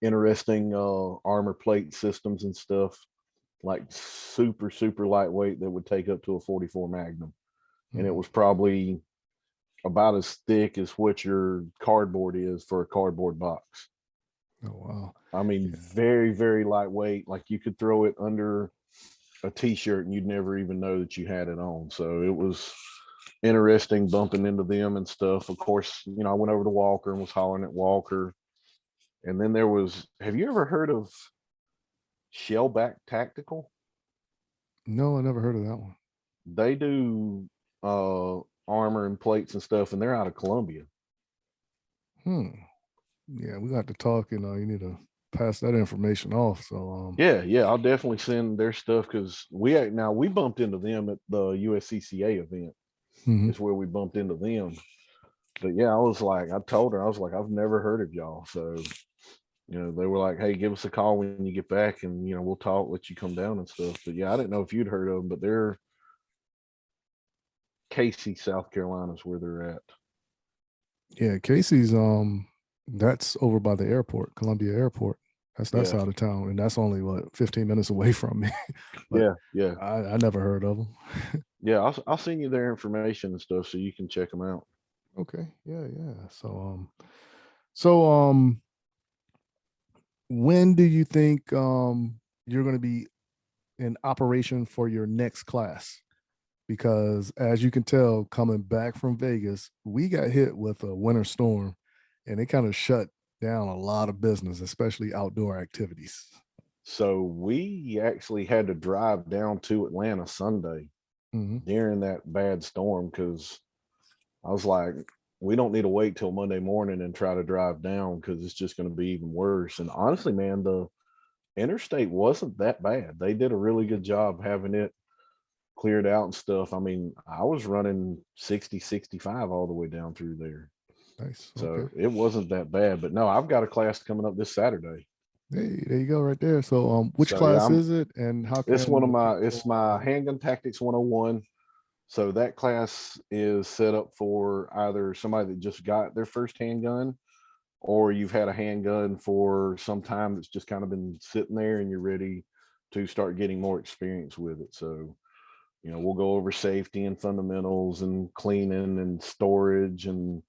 interesting armor plate systems and stuff, like super, super lightweight, that would take up to a 44 Magnum. And it was probably about as thick as what your cardboard is for a cardboard box. Oh wow. I mean, very, very lightweight. Like you could throw it under a t-shirt and you'd never even know that you had it on. So it was interesting bumping into them and stuff. Of course, I went over to Walker and was hollering at Walker. And then there was, have you ever heard of Shellback Tactical? No, I never heard of that one. They do armor and plates and stuff, and they're out of Columbia. Yeah, we got to talk, and you need to pass that information off. So yeah, I'll definitely send their stuff, because we bumped into them at the USCCA event. Is where we bumped into them. But yeah, I told her, I was like, I've never heard of y'all. So, they were like, hey, give us a call when you get back and, we'll talk, let you come down and stuff. But yeah, I didn't know if you'd heard of them, but they're Casey, South Carolina is where they're at. Yeah, Casey's that's over by the airport, Columbia Airport. That's that side of town, and that's only 15 minutes away from me. Yeah. I never heard of them. Yeah, I'll send you their information and stuff so you can check them out. Okay. Yeah. So when do you think you're going to be in operation for your next class? Because as you can tell, coming back from Vegas, we got hit with a winter storm, and it kind of shut down a lot of business, especially outdoor activities. So we actually had to drive down to Atlanta Sunday during that bad storm, because I was like, we don't need to wait till Monday morning and try to drive down, because it's just going to be even worse. And honestly, man, the interstate wasn't that bad. They did a really good job having it cleared out and stuff. I mean, I was running 60, 65 all the way down through there. Nice. So Okay. it wasn't that bad. But no, I've got a class coming up this Saturday. Hey, there you go, right there. So which class is it, and how can it's my Handgun Tactics 101. So that class is set up for either somebody that just got their first handgun, or you've had a handgun for some time that's just kind of been sitting there and you're ready to start getting more experience with it. So, we'll go over safety and fundamentals and cleaning and storage and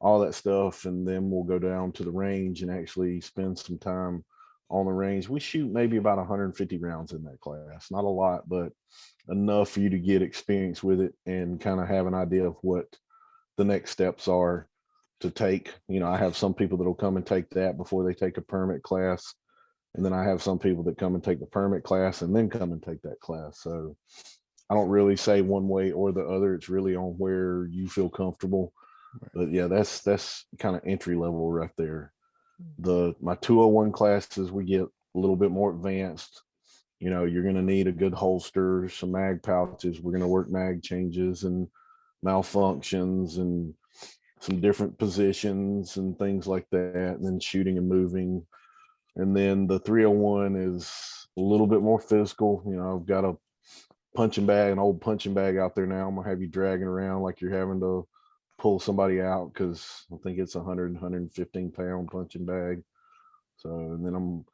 all that stuff. And then we'll go down to the range and actually spend some time on the range. We shoot maybe about 150 rounds in that class. Not a lot, but enough for you to get experience with it and kind of have an idea of what the next steps are to take. I have some people that'll come and take that before they take a permit class. And then I have some people that come and take the permit class and then come and take that class. So I don't really say one way or the other. It's really on where you feel comfortable. Right. But yeah, that's kind of entry level right there. My 201 classes, we get a little bit more advanced. You're going to need a good holster, some mag pouches. We're going to work mag changes and malfunctions and some different positions and things like that, and then shooting and moving. And then the 301 is a little bit more physical. I've got an old punching bag out there now. I'm gonna have you dragging around like you're having to pull somebody out, because I think it's 115 pound punching bag. So, and then I'm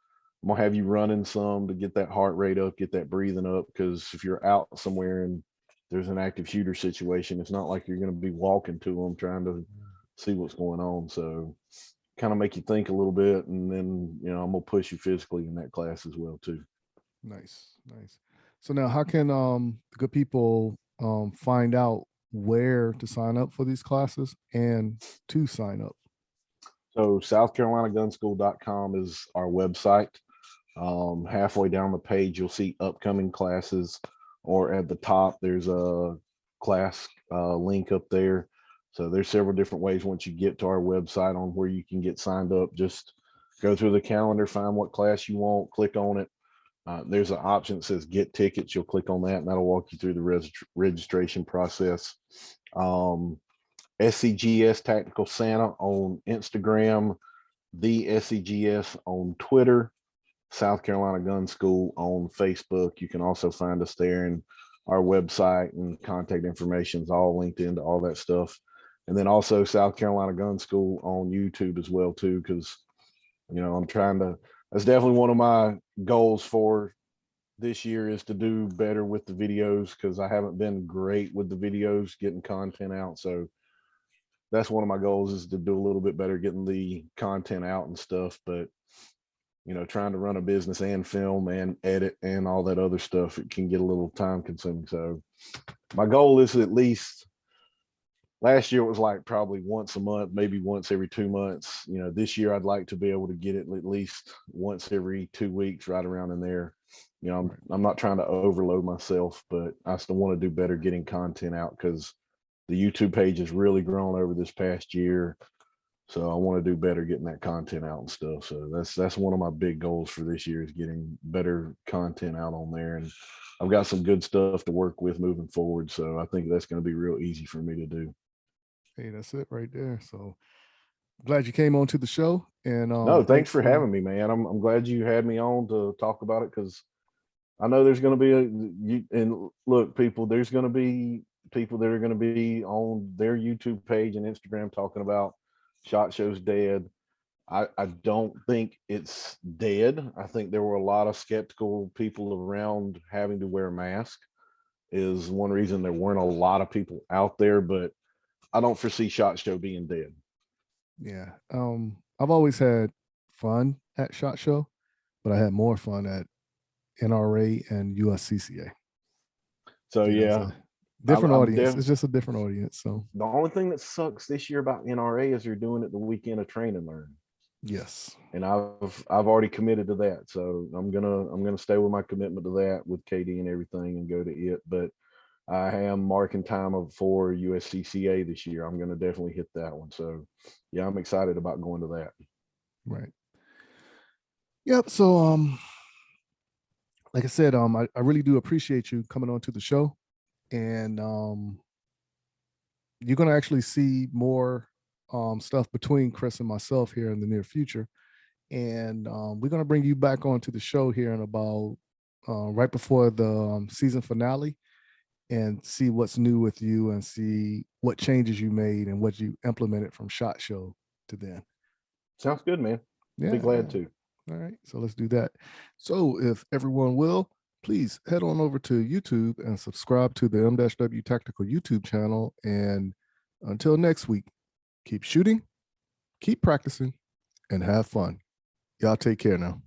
gonna have you running some to get that heart rate up, get that breathing up, because if you're out somewhere and there's an active shooter situation, it's not like you're going to be walking to them trying to see what's going on. So kind of make you think a little bit, and then I'm gonna push you physically in that class as well too. Nice. So now, how can good people find out where to sign up for these classes and to sign up? So southcarolinagunschool.com is our website. Halfway down the page, you'll see upcoming classes, or at the top, there's a class link up there. So there's several different ways once you get to our website on where you can get signed up. Just go through the calendar, find what class you want, click on it. There's an option that says get tickets. You'll click on that and that'll walk you through the registration process. SCGS Tactical Santa on Instagram, the SCGS on Twitter, South Carolina Gun School on Facebook. You can also find us there, and our website and contact information is all linked into all that stuff. And then also South Carolina Gun School on YouTube as well too, because that's definitely one of my goals for this year, is to do better with the videos, because I haven't been great with the videos, getting content out. So that's one of my goals, is to do a little bit better getting the content out and stuff. But trying to run a business and film and edit and all that other stuff, it can get a little time consuming. So my goal is at least, last year it was like probably once a month, maybe once every 2 months. This year I'd like to be able to get it at least once every 2 weeks, right around in there. I'm not trying to overload myself, but I still want to do better getting content out, because the YouTube page has really grown over this past year. So I want to do better getting that content out and stuff. So that's one of my big goals for this year, is getting better content out on there. And I've got some good stuff to work with moving forward. So I think that's going to be real easy for me to do. Hey, that's it right there. So glad you came on to the show. And No, thanks for having me, man. I'm glad you had me on to talk about it, because I know there's going to be and look, people, there's going to be people that are going to be on their YouTube page and Instagram talking about SHOT Show's dead. I don't think it's dead. I think there were a lot of skeptical people around having to wear a mask is one reason there weren't a lot of people out there, but I don't foresee SHOT Show being dead. Yeah. I've always had fun at SHOT Show, but I had more fun at NRA and USCCA. So yeah, different I'm audience. It's just a different audience. So the only thing that sucks this year about NRA is they're doing it the weekend of Train and Learn. yes. And I've already committed to that. So I'm gonna stay with my commitment to that with KD and everything and go to it. But I am marking time for USCCA this year. I'm gonna definitely hit that one. So yeah, I'm excited about going to that. Right. Yep. So like I said, I really do appreciate you coming on to the show. And you're gonna actually see more stuff between Chris and myself here in the near future. And we're gonna bring you back onto the show here in about right before the season finale, and see what's new with you and see what changes you made and what you implemented from SHOT Show to then. Sounds good, man. Yeah. Be glad to. All right, so let's do that. So if everyone will, please head on over to YouTube and subscribe to the M-W Tactical YouTube channel. And until next week, keep shooting, keep practicing, and have fun. Y'all take care now.